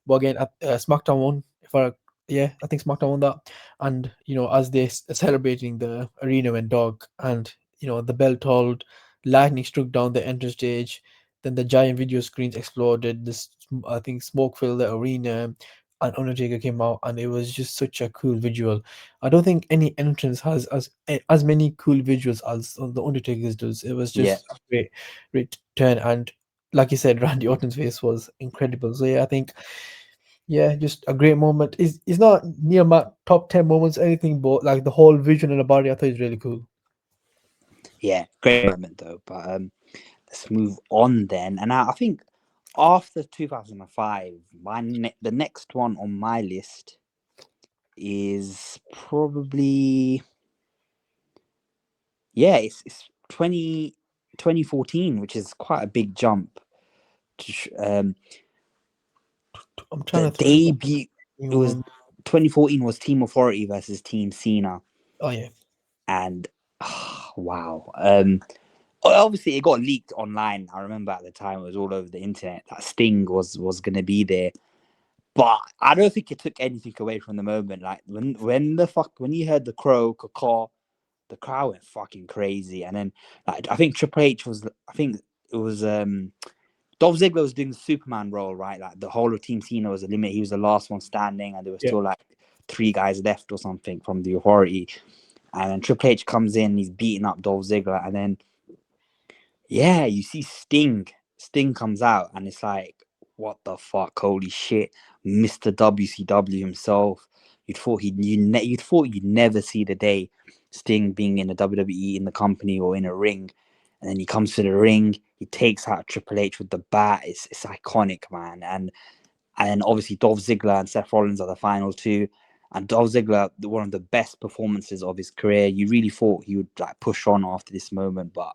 But again, SmackDown won. If I Yeah, I think SmackDown won that. And as they celebrating, the arena went dark, and the bell tolled, lightning struck down the entrance stage. Then the giant video screens exploded. This, I think, smoke filled the arena, and Undertaker came out, and it was just such a cool visual. I don't think any entrance has as many cool visuals as the Undertaker's does. It was Yeah, just a great turn, and like you said, Randy Orton's face was incredible. So yeah, I think just a great moment. Is not near my top 10 moments, anything, but like the whole vision and the body, I thought is really cool. yeah, great moment though. But let's move on then. And I think after 2005, the next one on my list is probably, yeah, it's 2014, which is quite a big jump. I'm trying The to think of debut, it was anyone. 2014 was Team Authority versus Team Cena, Oh yeah, and wow. Obviously it got leaked online. I remember at the time it was all over the internet that Sting was gonna be there. But I don't think it took anything away from the moment. Like when you heard the crow caw, the crowd went fucking crazy. And then like I think Triple H was, I think it was Dolph Ziggler was doing the Superman role, right? Like the whole of Team Cena was eliminated. He was the last one standing, and there were yeah, still like three guys left or something from the Authority. And then Triple H comes in, he's beating up Dolph Ziggler, and then yeah, you see Sting. Sting comes out, and it's like, what the fuck? Holy shit, Mr. WCW himself. You'd thought you'd never see the day Sting being in the WWE in the company or in a ring, and then he comes to the ring. He takes out Triple H with the bat. It's iconic, man. And then obviously Dolph Ziggler and Seth Rollins are the final two. And Dolph Ziggler, one of the best performances of his career. You really thought he would like push on after this moment, but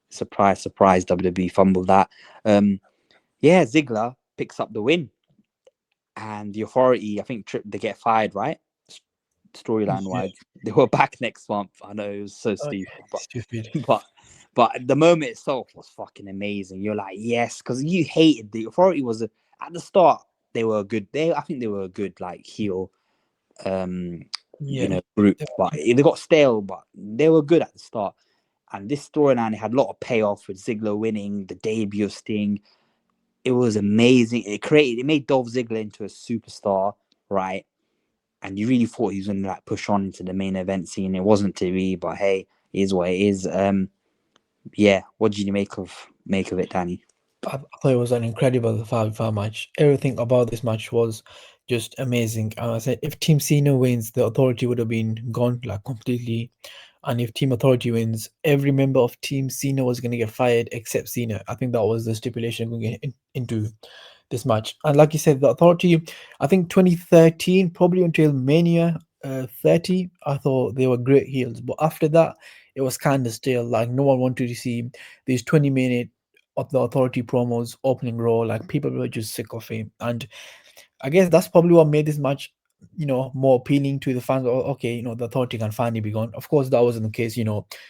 surprise, surprise, WWE fumbled that. Yeah, Ziggler picks up the win, and the Authority, I think, they get fired, right? Storyline yeah. wise, they were back next month. I know it was so Oh stupid, yeah, stupid. but but the moment itself was fucking amazing. You're like, yes, because you hated the Authority. At the start they were good. I think they were a good like heel, Yeah, group, but they got stale, but they were good at the start. And this storyline had a lot of payoff with Ziggler winning, the debut of Sting. It was amazing. It made Dolph Ziggler into a superstar, right? And you really thought he was gonna like push on into the main event scene. It wasn't to be, but hey, it is what it is. Yeah. What did you make of it, Danny? I thought it was an incredible 5v5 match. Everything about this match was just amazing. And I said, if Team Cena wins, the Authority would have been gone like completely. And if Team Authority wins, every member of Team Cena was going to get fired except Cena. I think that was the stipulation going into this match. And like you said, the Authority, I think 2013, probably until Mania 30, I thought they were great heels. But after that, it was kind of still like no one wanted to see these 20-minute of the Authority promos opening Raw. Like people were just sick of him. And I guess that's probably what made this match, more appealing to the fans. Okay, the Authority can finally be gone. Of course, that wasn't the case.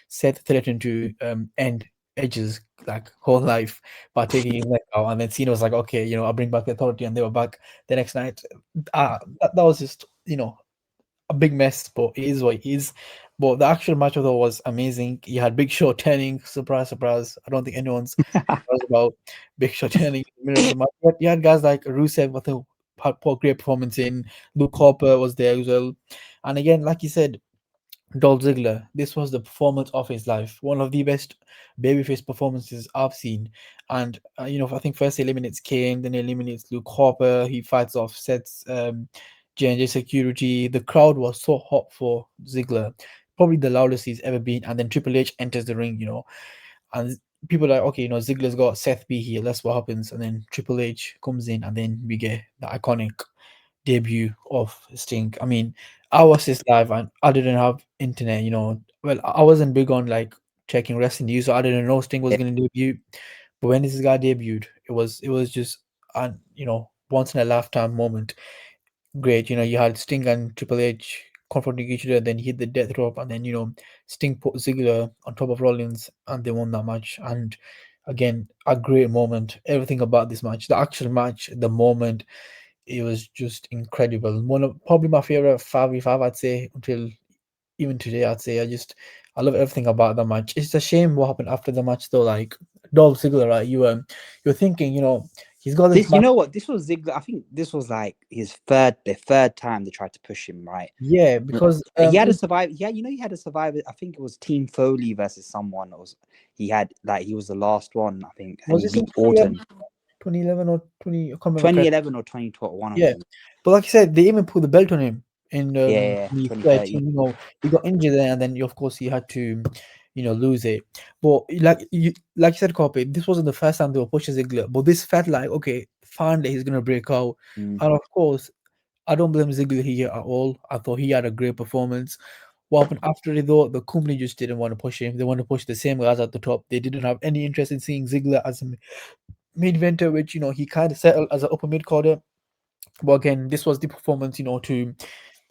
Seth threatened to end Edge's like whole life by taking his leg out, and then Cena was like, okay, I'll bring back the Authority, and they were back the next night. That was just a big mess, but it is what it is. But the actual match though was amazing. You had Big Show turning, surprise, surprise. I don't think anyone's surprised about Big Show turning in the middle of the match. But you had guys like Rusev, I think, had put great performance in. Luke Harper was there as well. And again, like you said, Dolph Ziggler, this was the performance of his life. One of the best babyface performances I've seen. And, I think first he eliminates Kane, then he eliminates Luke Harper. He fights off Seth's J&J security. The crowd was so hot for Ziggler, probably the loudest he's ever been. And then Triple H enters the ring, and people are like, okay, Ziggler's got Seth B here. That's what happens. And then Triple H comes in, and then we get the iconic debut of Sting. I mean, I watched this live and I didn't have internet. Well, I wasn't big on like checking wrestling news, so I didn't know Sting was Yeah. gonna debut. But when this guy debuted, it was just an once in a lifetime moment. Great, you had Sting and Triple H confronting each other, then hit the death rope, and then Sting put Ziggler on top of Rollins, and they won that match. And again, a great moment. Everything about this match, the actual match, the moment, it was just incredible. One of probably my favorite 5v5, I'd say, until even today. I'd say I love everything about the match. It's a shame what happened after the match, though. Like Dolph Ziggler, right? You're thinking, he's got this This, you match. know what? This was Ziggler. I think this was like the third time they tried to push him, right? Yeah, because He had a survive. Yeah, he had a survivor. I think it was Team Foley versus someone. It was he was the last one, I think, and was he this in beat Orton. 2011 or 20? I can't remember correctly. 2011 or 2012, one of Yeah, them. but like I said, they even put the belt on him in Yeah, 2013. 2013. He got injured there, and then of course he had to, lose it. But like you said, Carpe, this wasn't the first time they were pushing Ziggler, but this felt like okay, finally he's gonna break out. Mm. And of course, I don't blame Ziggler here at all. I thought he had a great performance. What happened after it though? The company just didn't want to push him. They want to push the same guys at the top. They didn't have any interest in seeing Ziggler as a main eventer, which he kind of settled as an upper mid carder. But again, this was the performance, to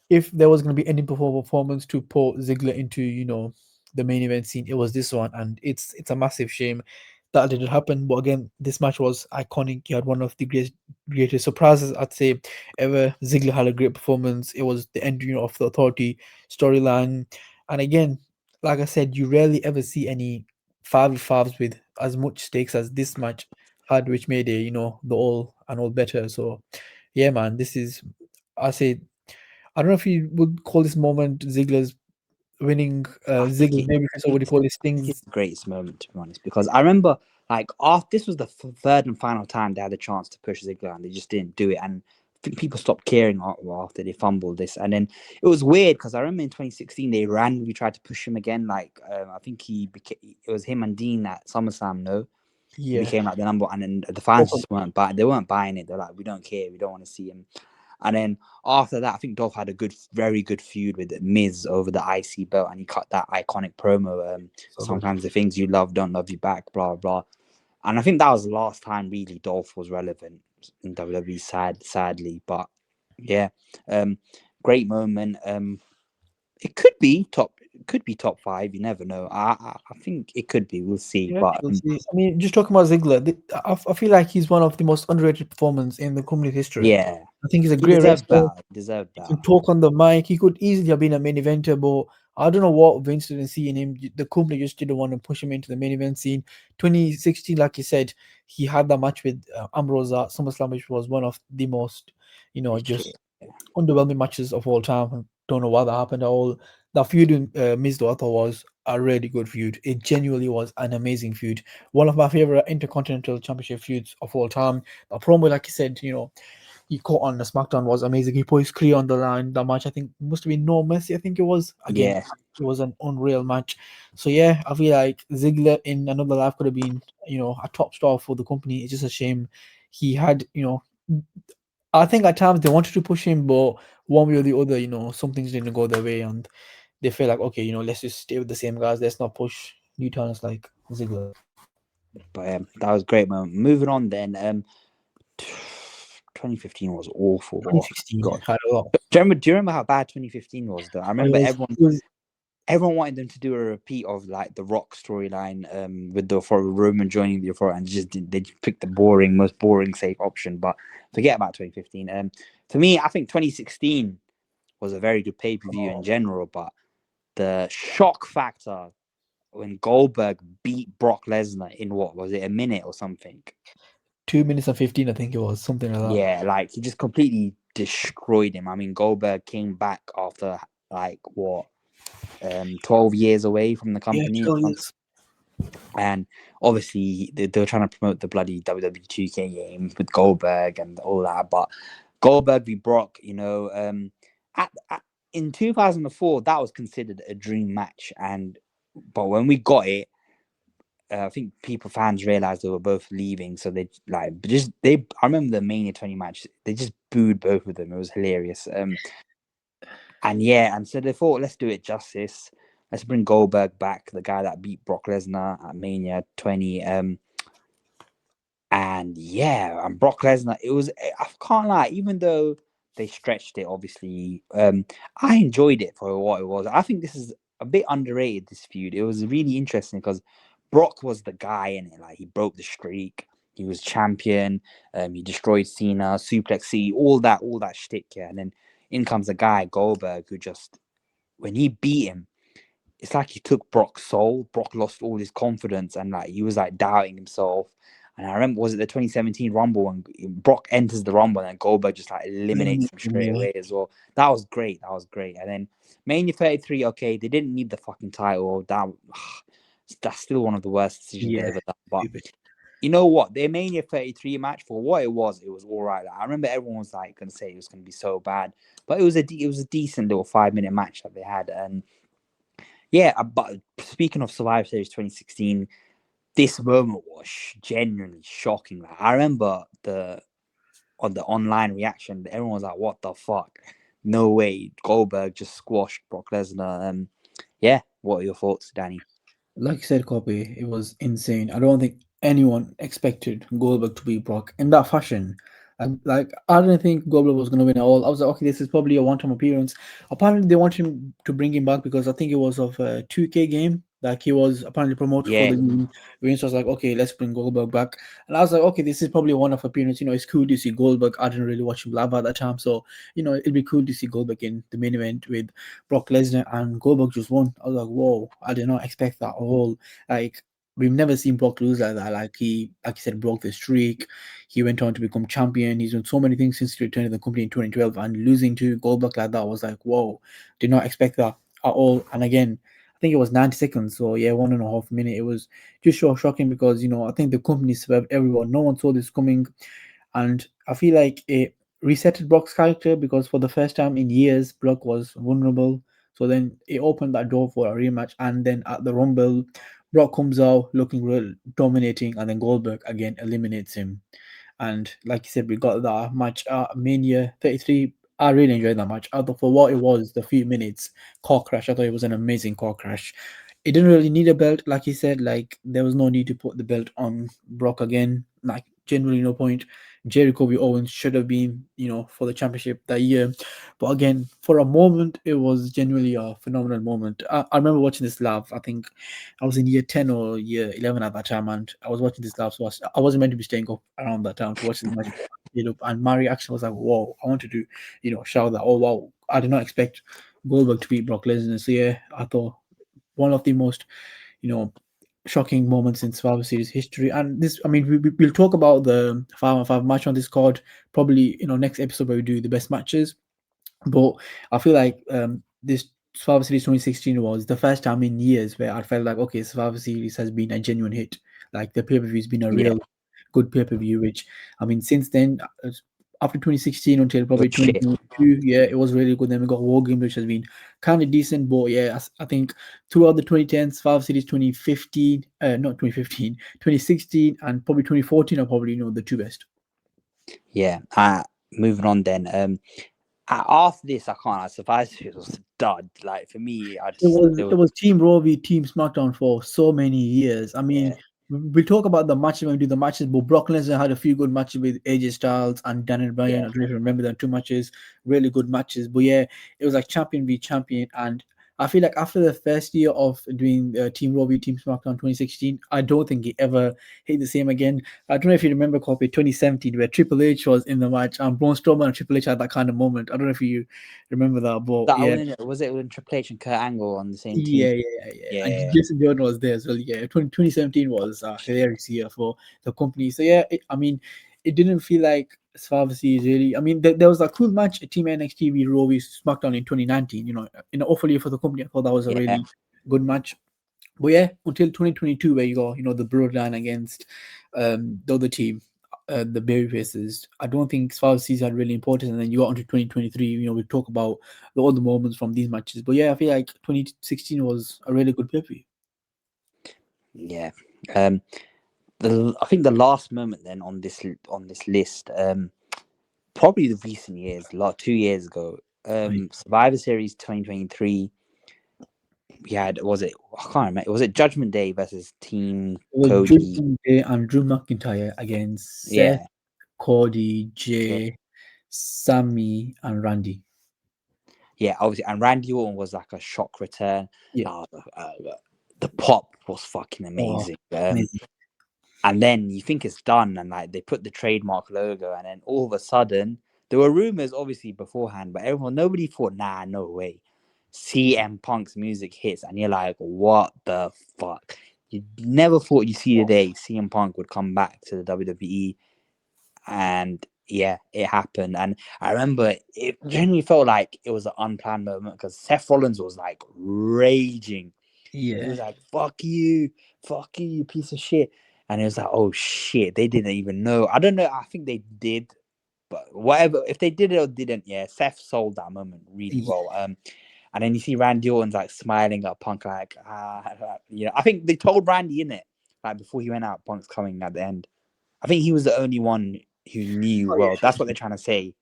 if there was going to be any performance to put Ziggler into, the main event scene, it was this one, and it's a massive shame that didn't happen. But again, this match was iconic. He had one of the greatest surprises, I'd say, ever. Ziggler had a great performance. It was the end, of the Authority storyline, and again, like I said, you rarely ever see any 5v5s with as much stakes as this match had, which made it, the all better. So yeah, man, this is, I say, I don't know if you would call this moment Ziggler's winning, I think Ziggler's it. maybe, or would you call this I think it's Sting's? the greatest moment, to be honest, because I remember like after this was the third and final time they had a chance to push Ziggler and they just didn't do it, and I think people stopped caring after they fumbled this, and then it was weird because I remember in 2016 they randomly tried to push him again. Like I think it was him and Dean at SummerSlam. No, he Yeah, became like the number, and then the fans just weren't buying it. They're like, we don't care, we don't want to see him. And then after that, I think Dolph had a very good feud with Miz over the IC belt, and he cut that iconic promo. so good. Sometimes the things you love don't love you back, blah blah. And I think that was the last time really Dolph was relevant in WWE. Sadly, but yeah, great moment. It could be top five. You never know. I think it could be. We'll see. Yeah, But we'll see. I mean, just talking about Ziggler, I feel like he's one of the most underrated performers in the company's history. yeah, I think he's a he great deserved wrestler. better. He deserved He better. could talk on the mic. He could easily have been a main eventer, but I don't know what Vince didn't see in him. The company just didn't want to push him into the main event scene. 2016, like you said, he had that match with Ambrose at SummerSlam, which was one of the most, Yeah, just underwhelming matches of all time. Don't know why that happened at all. That feud in Miz I thought was a really good feud. It genuinely was an amazing feud. One of my favorite Intercontinental Championship feuds of all time. The promo, like you said, he caught on the SmackDown was amazing. He put his career on the line. That match, I think, must have been No Mercy. I think it was. Again, yeah, it was an unreal match. So yeah, I feel like Ziggler in another life could have been, a top star for the company. It's just a shame he had, I think at times they wanted to push him, but one way or the other, some things didn't go their way, and they feel like, okay, let's just stay with the same guys. Let's not push new talents like Ziggler. but that was great, man. Moving on then. 2015 was awful. Oh 2016 God, had a lot. do you remember how bad 2015 was? Though I It remember was, everyone it was everyone wanted them to do a repeat of like the Rock storyline, with the for Roman joining the Authority, and they just picked the most boring safe option. But forget about 2015. For me, I think 2016 was a very good pay per view in general, but the shock factor when Goldberg beat Brock Lesnar in what was it, a minute or something? 2 minutes and 15, I think it was something like that. Yeah, like he just completely destroyed him. I mean, Goldberg came back after like what, 12 years away from the Yeah, company, 12 years. and obviously they were trying to promote the bloody WWE 2K game with Goldberg and all that. But Goldberg v Brock, in 2004 that was considered a dream match, and but when we got it, I think fans realized they were both leaving, so they like just they. I remember the Mania 20 match; they just booed both of them. It was hilarious. And yeah, and so they thought, let's do it justice. Let's bring Goldberg back, the guy that beat Brock Lesnar at Mania 20. And yeah, and Brock Lesnar, I can't lie, even though they stretched it, obviously, I enjoyed it for what it was. I think this is a bit underrated, this feud. It was really interesting because Brock was the guy in it. Like, he broke the streak, he was champion, he destroyed Cena, Suplex City, all that shtick, yeah. And then in comes a guy, Goldberg, who just, when he beat him, it's like he took Brock's soul. Brock lost all his confidence and like he was like doubting himself. And I remember, was it the 2017 Rumble when Brock enters the Rumble and Goldberg just like eliminates him straight Yeah, away as well. That was great. That was great. And then Mania 33, okay, they didn't need the fucking title. That's still one of the worst decisions they yeah, ever done. But stupid. you know what? Their Mania 33 match, for what it was all right. Like, I remember everyone was like gonna say it was gonna be so bad, but it was a decent little 5 minute match that they had. And yeah, but speaking of Survivor Series 2016, this moment was genuinely shocking. Like, I remember on the online reaction, everyone was like, "What the fuck? No way!" Goldberg just squashed Brock Lesnar. Yeah, what are your thoughts, Danny? Like you said, Copy, it was insane. I don't think anyone expected Goldberg to beat Brock in that fashion. Like I didn't think Goldberg was going to win at all. I was like, okay, this is probably a one-time appearance. Apparently, they wanted him to bring him back because I think it was of a 2K game. Like he was apparently promoted for the Yeah, game. Vince was like, okay, let's bring Goldberg back. And I was like, okay, this is probably a one-off appearance. It's cool to see Goldberg. I didn't really watch him live at that time, so it'd be cool to see Goldberg in the main event with Brock Lesnar, and Goldberg just won. I was like, whoa, I did not expect that at all. Like we've never seen Brock lose like that. Like you said, broke the streak. He went on to become champion. He's done so many things since he returned to the company in 2012, and losing to Goldberg like that was like, whoa, did not expect that at all. And again, I think it was 90 seconds, so yeah, 1.5 minute. It was just so shocking because I think the company swerved everyone. No one saw this coming, and I feel like it resetted Brock's character because for the first time in years, Brock was vulnerable. So then it opened that door for a rematch, and then at the Rumble, Brock comes out looking real dominating, and then Goldberg again eliminates him. And like you said, we got that match at Mania 33. I really enjoyed that match. I thought for what it was, the few minutes car crash, I thought it was an amazing car crash. It didn't really need a belt, like you said. Like there was no need to put the belt on Brock again. Like generally no point. Jericho v Owens should have been, for the championship that year. But again, for a moment, it was genuinely a phenomenal moment. I remember watching this live. I think I was in year 10 or year 11 at that time, and I was watching this live. So I wasn't meant to be staying up around that time to watch this match. And my reaction was like, whoa, I wanted to, shout that, oh, wow, I did not expect Goldberg to beat Brock Lesnar. So yeah, I thought one of the most, you know, shocking moments in Survivor Series history. And this, I mean, we'll talk about the 5-on-5 match on this card probably, next episode where we do the best matches. But I feel like this Survivor Series 2016 was the first time in years where I felt like, okay, Survivor Series has been a genuine hit. Like the pay per view has been a Yeah, real good pay per view. Which, I mean, since then, after 2016 until it was probably shit. 2022, yeah, it was really good. Then we got War Game, which has been kind of decent. But yeah, I think throughout the 2010s, Survivor Series 2015, not 2015, 2016, and probably 2014 are probably the two best. Yeah. Moving on then. After this, I can't. Survivor Series was a dud. Like for me, I It just was it it was was Team Raw v Team SmackDown for so many years. I mean, yeah, we'll talk about the matches when we do the matches, but Brock Lesnar had a few good matches with AJ Styles and Daniel Bryan. yeah, I don't know if you remember them two matches, really good matches. But yeah, it was like champion v champion. And I feel like after the first year of doing Team Raw v Team SmackDown 2016, I don't think he ever hit the same again. I don't know if you remember Carpe 2017 where Triple H was in the match and Braun Strowman and Triple H had that kind of moment. I don't know if you remember that, but that yeah. was it when Triple H and Kurt Angle on the same team? Yeah, yeah, yeah. And Yeah, Jason Jordan was there as well. Yeah, 2017 was a hilarious year for the company. So yeah, I mean, it didn't feel like Survivor Series really. I mean, there was a cool match, Team NXT v Raw v SmackDown in 2019. Awfully for the company, I thought that was a yeah, really good match. But yeah, until 2022, where you got the Bloodline against the other team, the Babyfaces. I don't think Survivor Series are really important. And then you got onto 2023. We talk about all the moments from these matches. But yeah, I feel like 2016 was a really good pay per view. yeah. Um, I think the last moment then on this list, probably the recent years, like 2 years ago, Survivor Series 2023. We had I can't remember. Was it Judgment Day versus Team It was Cody? Judgment Day and Drew McIntyre against Seth, Yeah, Cody, yeah, Jay, Sammy, and Randy. yeah. Obviously, and Randy Orton was like a shock return. Yeah. Uh, uh, the pop was fucking Oh, amazing. amazing. And then you think it's done, and like they put the trademark logo, and then all of a sudden there were rumors, obviously beforehand, but nobody thought, nah, no way. CM Punk's music hits, and you're like, what the fuck? You never thought you'd see the day CM Punk would come back to the WWE, and yeah, it happened. And I remember it genuinely felt like it was an unplanned moment because Seth Rollins was like raging. He Yeah. was like, fuck you, you piece of shit. And it was like, oh shit, they didn't even know. I don't know. I think they did, but whatever. If they did it or didn't, yeah, Seth sold that moment really Yeah. well. And then you see Randy Orton's like smiling at Punk, like, I think they told Randy in it, like before he went out, Punk's coming at the end. I think he was the only one who knew. Oh, Well, yeah. that's what they're trying to say.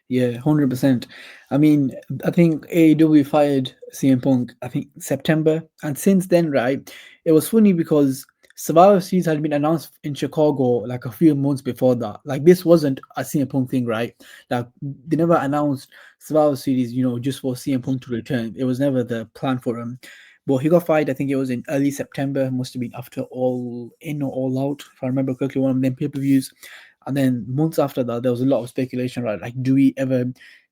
Yeah, 100%. I mean, I think AEW fired CM Punk, I think September. And since then, right, it was funny because Survivor Series had been announced in Chicago like a few months before that. Like, this wasn't a CM Punk thing, right? Like, they never announced Survivor Series, just for CM Punk to return. It was never the plan for him. But he got fired, I think it was in early September, must have been after All In or All Out, if I remember correctly, one of them pay per views. And then months after that, there was a lot of speculation, right? Like, do we ever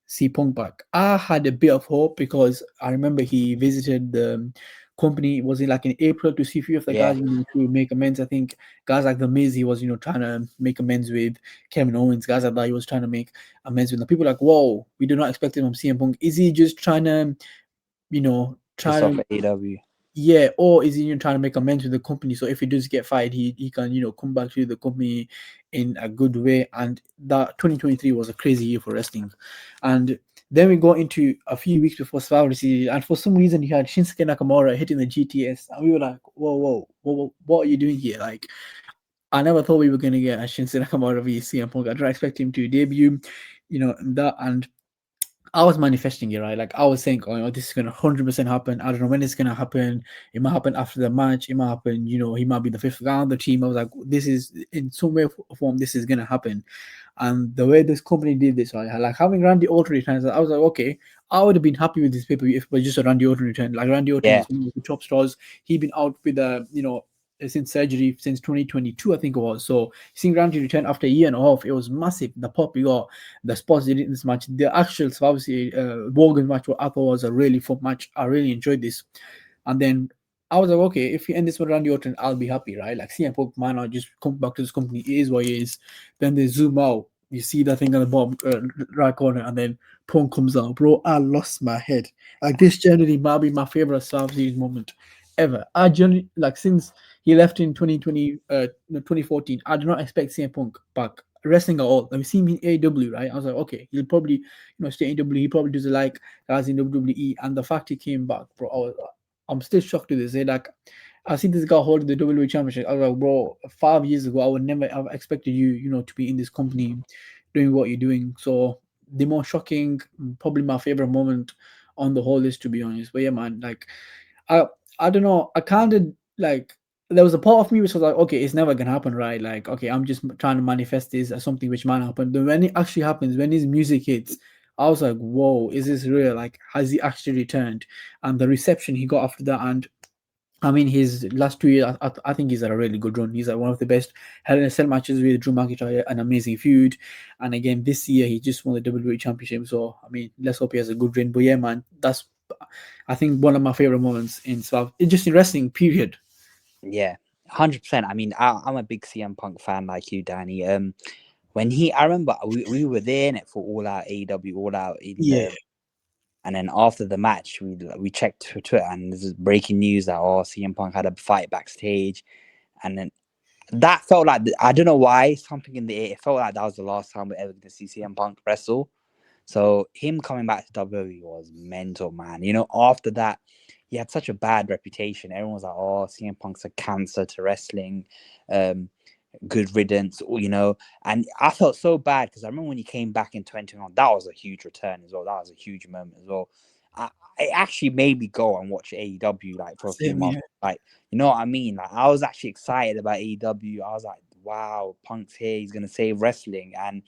see Punk back? I had a bit of hope because I remember he visited the company, was it like in April, to see a few of the Yeah, guys, to make amends. I think guys like The Miz, he was, trying to make amends with Kevin Owens, guys like that, he was trying to make amends with. The people like, whoa, we do not expect him from CM Punk. Is he just trying to, piss trying off to at AEW. yeah, or is he trying to make amends with the company? So if he does get fired, he can come back to the company in a good way. And that 2023 was a crazy year for wrestling. And then we got into a few weeks before Survivor Series, and for some reason he had Shinsuke Nakamura hitting the GTS, and we were like, whoa, what are you doing here? Like, I never thought we were gonna get a Shinsuke Nakamura v CM Punk. I didn't expect him to debut, that. And I was manifesting it, right? Like I was saying, oh, this is gonna 100% happen. I don't know when it's gonna happen. It might happen after the match. It might happen, he might be the fifth guy on the team. I was like, this is in some way or form, this is gonna happen. And the way this company did this, right? Like having Randy Orton returns, I was like, okay, I would have been happy with this paper if it was just a Randy Orton return. Like Randy Orton Yeah, is one of the top stars. He'd been out with since surgery since 2022, I think it was. So seeing Randy return after a year and a half, it was massive. The pop we got, the spots they did in this match, the actual obviously Morgan match, what I thought was a really fun match. I really enjoyed this. And then I was like, okay, if you end this with Randy Orton, I'll be happy, right? Like CM Punk might not just come back to this company. It is what it is. Then they zoom out. You see that thing on the bottom right corner, and then Punk comes out. Bro, I lost my head. Like this generally might be my favorite Survivor Series moment ever. I generally like since he left in 2020, no, 2014. I do not expect CM Punk back wrestling at all. Like we see him in AEW, right? I was like, okay, he'll probably stay in AEW. He probably does it like guys in WWE, and the fact he came back, bro, I'm still shocked to this day. Like, I see this guy holding the WWE Championship. I was like, bro, 5 years ago, I would never have expected you, to be in this company, doing what you're doing. So the more shocking, probably my favorite moment on the whole list, to be honest. But yeah, man, like, I I don't know. I kind of like. There was a part of me which was like, okay, it's never gonna happen, right? Like, okay, I'm just trying to manifest this as something which might happen. But when it actually happens, when his music hits, I was like, whoa, is this real? Like, has he actually returned? And the reception he got after that, and I mean, his last 2 years, I think he's had a really good run. He's at one of the best Hell in a Cell matches with Drew McIntyre, an amazing feud. And again, this year, he just won the WWE Championship. So, I mean, let's hope he has a good run. But yeah, man, that's, I think, one of my favorite moments in Slav, just in wrestling, period. Yeah, 100%. I mean, I'm a big CM Punk fan like you, Danny. When I remember we were there in it for All Out AEW, All Out in Yeah. the, and then after the match, we checked Twitter and this is breaking news that CM Punk had a fight backstage, and then that felt like I don't know why something in the air. It felt like that was the last time we're ever going to see CM Punk wrestle. So him coming back to WWE was mental, man. After that, he had such a bad reputation. Everyone was like, "Oh, CM Punk's a cancer to wrestling." Good riddance, And I felt so bad because I remember when he came back in 2021, that was a huge return as well. That was a huge moment as well. It actually made me go and watch AEW like for a few Same months. here. Like, you know what I mean? Like, I was actually excited about AEW. I was like, wow, Punk's here. He's gonna save wrestling, and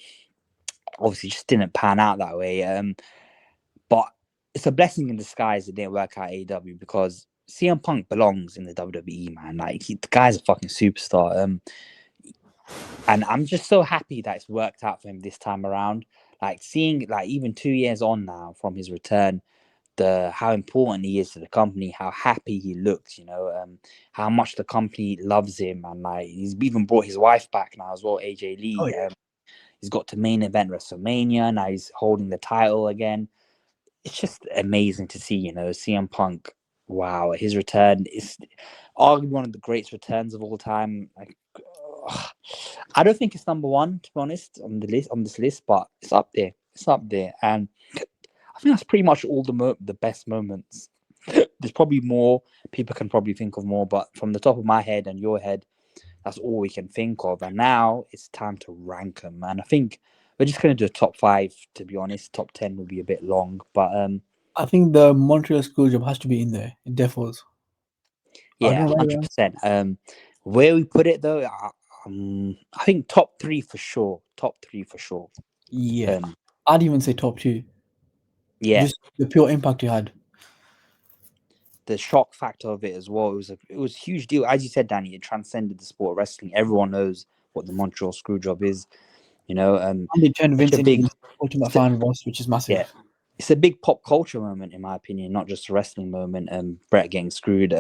obviously just didn't pan out that way. But it's a blessing in disguise it didn't work out at AEW because CM Punk belongs in the WWE, man. Like, the guy's a fucking superstar. And I'm just so happy that it's worked out for him this time around. Like, seeing, like, even 2 years on now from his return, how important he is to the company, how happy he looks, how much the company loves him, and like he's even brought his wife back now as well, AJ Oh, Lee. yeah. He's got to main event WrestleMania now. He's holding the title again. It's just amazing to see, CM Punk. Wow, his return is arguably one of the greatest returns of all time. Like, I don't think it's number one, to be honest, on this list, but it's up there. It's up there, and I think that's pretty much all the best moments. There's probably more. People can probably think of more, but from the top of my head and your head, that's all we can think of. And now it's time to rank them. And I think we're just going to do a top 5, to be honest. Top 10 will be a bit long, but I think the Montreal Screwjob has to be in there. It defaults. I yeah, don't know. 100%. Where we put it though, I think top 3 for sure. Top 3 for sure. Yeah. Um, I'd even say top two. yeah, Just the pure impact you had. the shock factor of it as well. It was a huge deal. As you said, Danny, it transcended the sport of wrestling. Everyone knows what the Montreal Screwjob is. And they turned Such Vince a into big, the ultimate it's a- fan boss, which is yeah, massive. it's a big pop culture moment in my opinion, not just a wrestling moment. Brett getting screwed.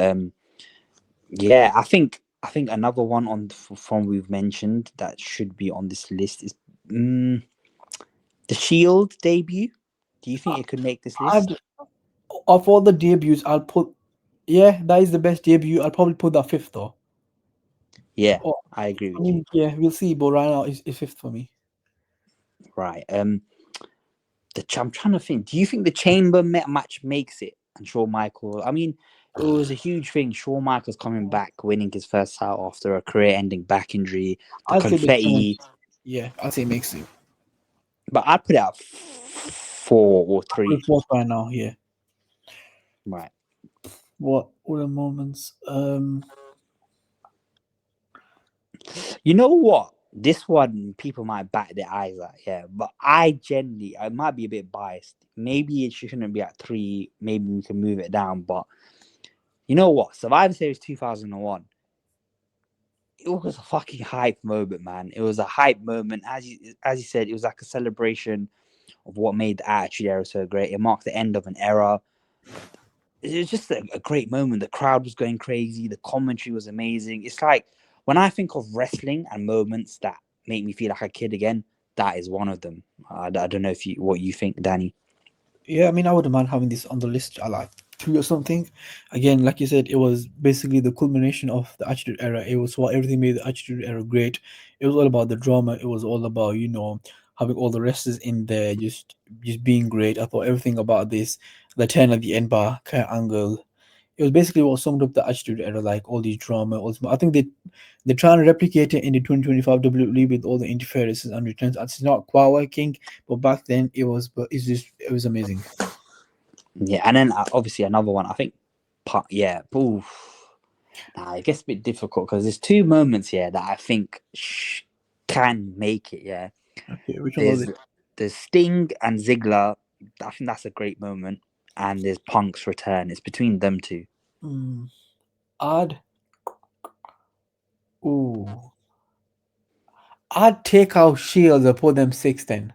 Yeah, I think another one from we've mentioned that should be on this list is the Shield debut. Do you think it could make this I'd, list? of all the debuts, I'll put. Yeah, that is the best debut. I'll probably put that fifth though. Yeah, Oh, I agree I with you. mean, yeah, we'll see. But right now, is fifth for me. Right. I'm trying to think. Do you think the Chamber match makes it? And Shawn Michaels. I mean, it was a huge thing. Shawn Michaels coming back, winning his first title after a career-ending back injury. The I'd say the challenge. confetti. Yeah, I'd say makes it. But I'd put it at 4 or I'll put 3. it fourth right now. Yeah. Right. What are moments? You know what? This one, people might bat their eyes at, yeah. But I might be a bit biased. Maybe it shouldn't be at 3. Maybe we can move it down. But you know what? Survivor Series 2001. it was a fucking hype moment, man. It was a hype moment. As you said, it was like a celebration of what made the Attitude Era so great. It marked the end of an era. It was just a great moment. The crowd was going crazy. The commentary was amazing. It's like when I think of wrestling and moments that make me feel like a kid again, that is one of them. I don't know if you what you think, Danny. Yeah, I mean, I wouldn't mind having this on the list. I like two or something. Again, like you said, it was basically the culmination of the Attitude Era. It was what everything made the Attitude Era great. It was all about the drama. It was all about having all the wrestlers in there, just being great. I thought everything about this, the turn at the end by Kurt Angle. It was basically what summed up the Attitude Era, like all these drama. I think they're trying to replicate it in the 2025 WWE with all the interferences and returns. It's not quite working, but back then it was. But it was amazing. Yeah, and then obviously another one. I think, yeah, oof. Nah, it gets a bit difficult because there's two moments here that I think can make it. Yeah, Okay, which one was there's it? there's Sting and Ziggler. I think that's a great moment, and there's Punk's return. It's between them two. Mm, I'd ooh, I'd take out Shields and put them six then.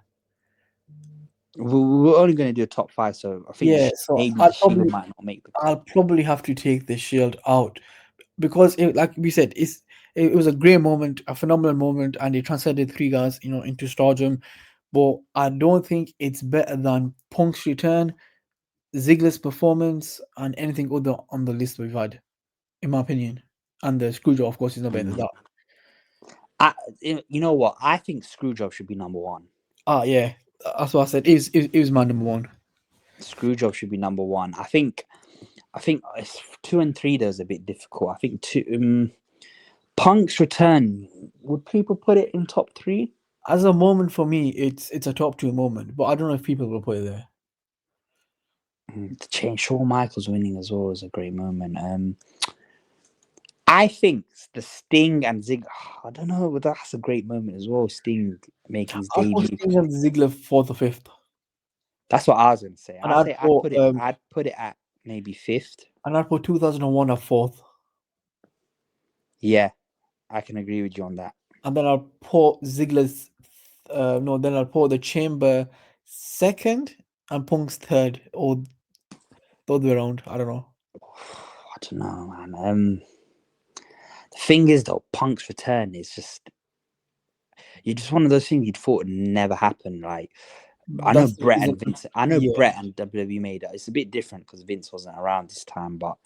We're only going to do a top five, so I think Yeah, so maybe the Shield might not make the cut. I'll probably have to take the Shield out because like we said, it was a great moment, a phenomenal moment, and it transcended three guys, into stardom. But I don't think it's better than Punk's return, Ziggler's performance, and anything other on the list we've had, in my opinion. And the Screwjob, of course, is not better than Mm. that. I, you know what? I think Screwjob should be number one. Ah, yeah, that's what I said. It was my number one. Screwjob should be number one. I think it's 2 and 3. There's a bit difficult. I think two. Punk's return. Would people put it in top three? As a moment for me, it's a top two moment, but I don't know if people will put it there. The change. Shawn Michaels winning as well is a great moment. I think the Sting and Zig. I don't know, but that's a great moment as well. Sting making his I'd put debut. Sting and Ziggler fourth or fifth, That's what I was gonna say. and I'd say I'd put it at maybe fifth. 2001 at fourth, Yeah, I can agree with you on that. and then I'll put Ziggler's. No, then I'll put the Chamber second and Punk's third, or the other way around. I don't know. I don't know, man. The thing is, though, Punk's return is just you're just one of those things you'd thought would never happen. Like I know That's the Brett reason. and Vince. I know Yeah, Brett and WWE made it. It's a bit different because Vince wasn't around this time, but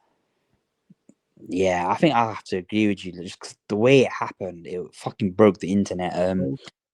yeah, I think I have to agree with you. Just 'cause the way it happened, it fucking broke the internet.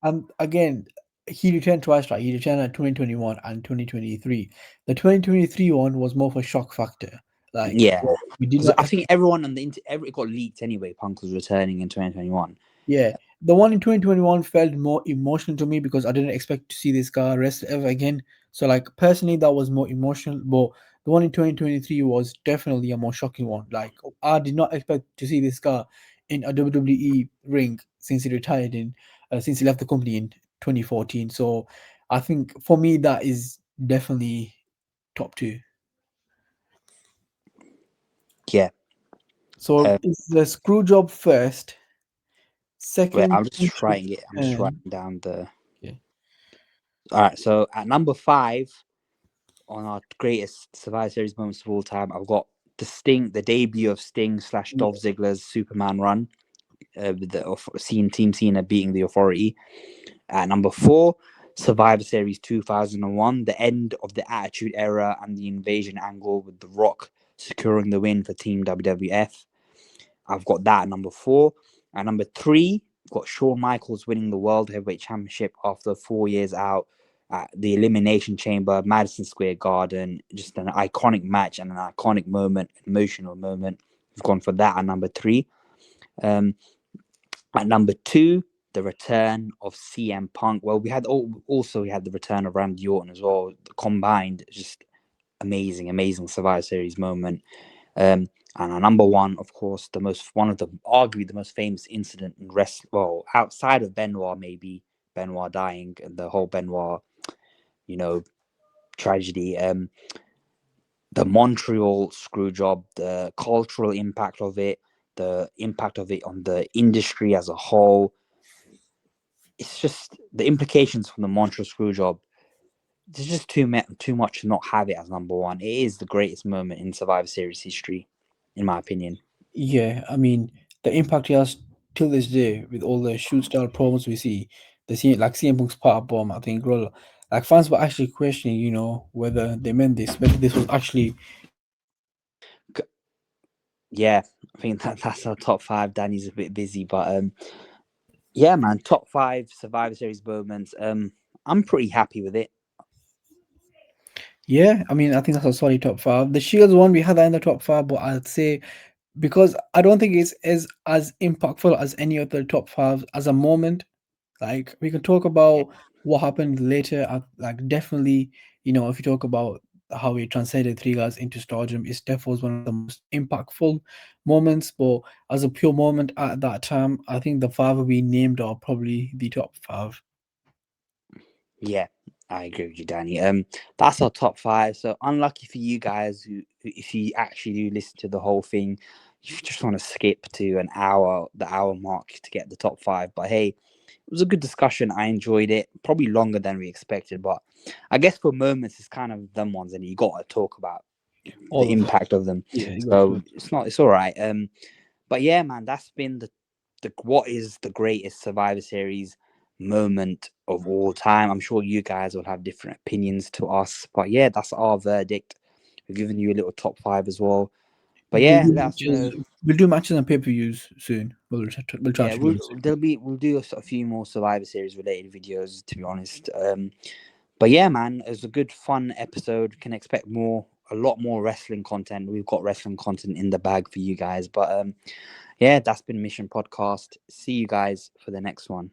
and again, he returned twice, right? He returned in 2021 and 2023. The 2023 one was more of a shock factor. Like Yeah, we did because not. I think everyone on the it got leaked anyway. Punk was returning in 2021. Yeah, the one in 2021 felt more emotional to me because I didn't expect to see this guy wrestle ever again. So, like, personally, that was more emotional. But the one in 2023 was definitely a more shocking one. Like, I did not expect to see this guy in a WWE ring since he retired since he left the company in 2014. So, I think for me, that is definitely top two. Yeah, So, it's the screw job first, wait, second, I'm just writing it. I'm just and writing down the. okay. All right, so at number 5 on our greatest Survivor Series moments of all time, I've got the debut of Sting slash Yeah. Dolph Ziggler's Superman run, with seeing Team Cena beating the Authority. At number 4, Survivor Series 2001, the end of the Attitude Era and the invasion angle with The Rock securing the win for Team WWF. I've got that at number 4. At number 3, I've got Shawn Michaels winning the World Heavyweight Championship after 4 years out at the Elimination Chamber, Madison Square Garden. Just an iconic match and an iconic moment, emotional moment. We've gone for that at number 3. Um, at number 2, the return of CM Punk. Well, we had the return of Randy Orton as well. Combined, just amazing Survivor Series moment. And our number 1, of course, arguably the most famous incident in wrestling. Well, outside of Benoit, maybe Benoit dying and the whole Benoit, tragedy. The Montreal Screwjob, the cultural impact of it, the impact of it on the industry as a whole. It's just the implications from the Montreal Screwjob. There's just too much to not have it as number one. It is the greatest moment in Survivor Series history, in my opinion. Yeah, I mean the impact he has till this day with all the shoot style promos we see, the scene like CM Punk's part bomb, I think bro, like fans were actually questioning, whether they meant this, whether this was actually Yeah, I think that's our top five. Danny's a bit busy, but yeah, man, top five Survivor Series moments. I'm pretty happy with it. yeah, I mean I think that's a solid top five. The Shields one we had that in the top five, but I'd say because I don't think it's as impactful as any other top five as a moment. Like we can talk about what happened later. Like definitely, if you talk about how he transcended three guys into stardom, it's definitely was one of the most impactful moments. But as a pure moment at that time, I think the five we named are probably the top five. Yeah, I agree with you, Danny. That's our top five. So unlucky for you guys who if you actually do listen to the whole thing, you just want to skip to the hour mark to get the top five. But hey, it was a good discussion. I enjoyed it. Probably longer than we expected, but I guess for moments it's kind of them ones, and you got to talk about the All of them. impact of them. Yeah, you got So to. it's all right. But yeah, man, that's been the what is the greatest Survivor Series moment of all time. I'm sure you guys will have different opinions to us, but yeah, that's our verdict. We've given you a little top five as well. But We'll yeah, do let us matches. know. We'll do matches and pay-per-views soon. We'll try Yeah, to do them soon. we'll do a few more Survivor Series related videos. To be honest, but yeah, man, it was a good fun episode. Can expect a lot more wrestling content. We've got wrestling content in the bag for you guys. But yeah, that's been Mission Podcast. See you guys for the next one.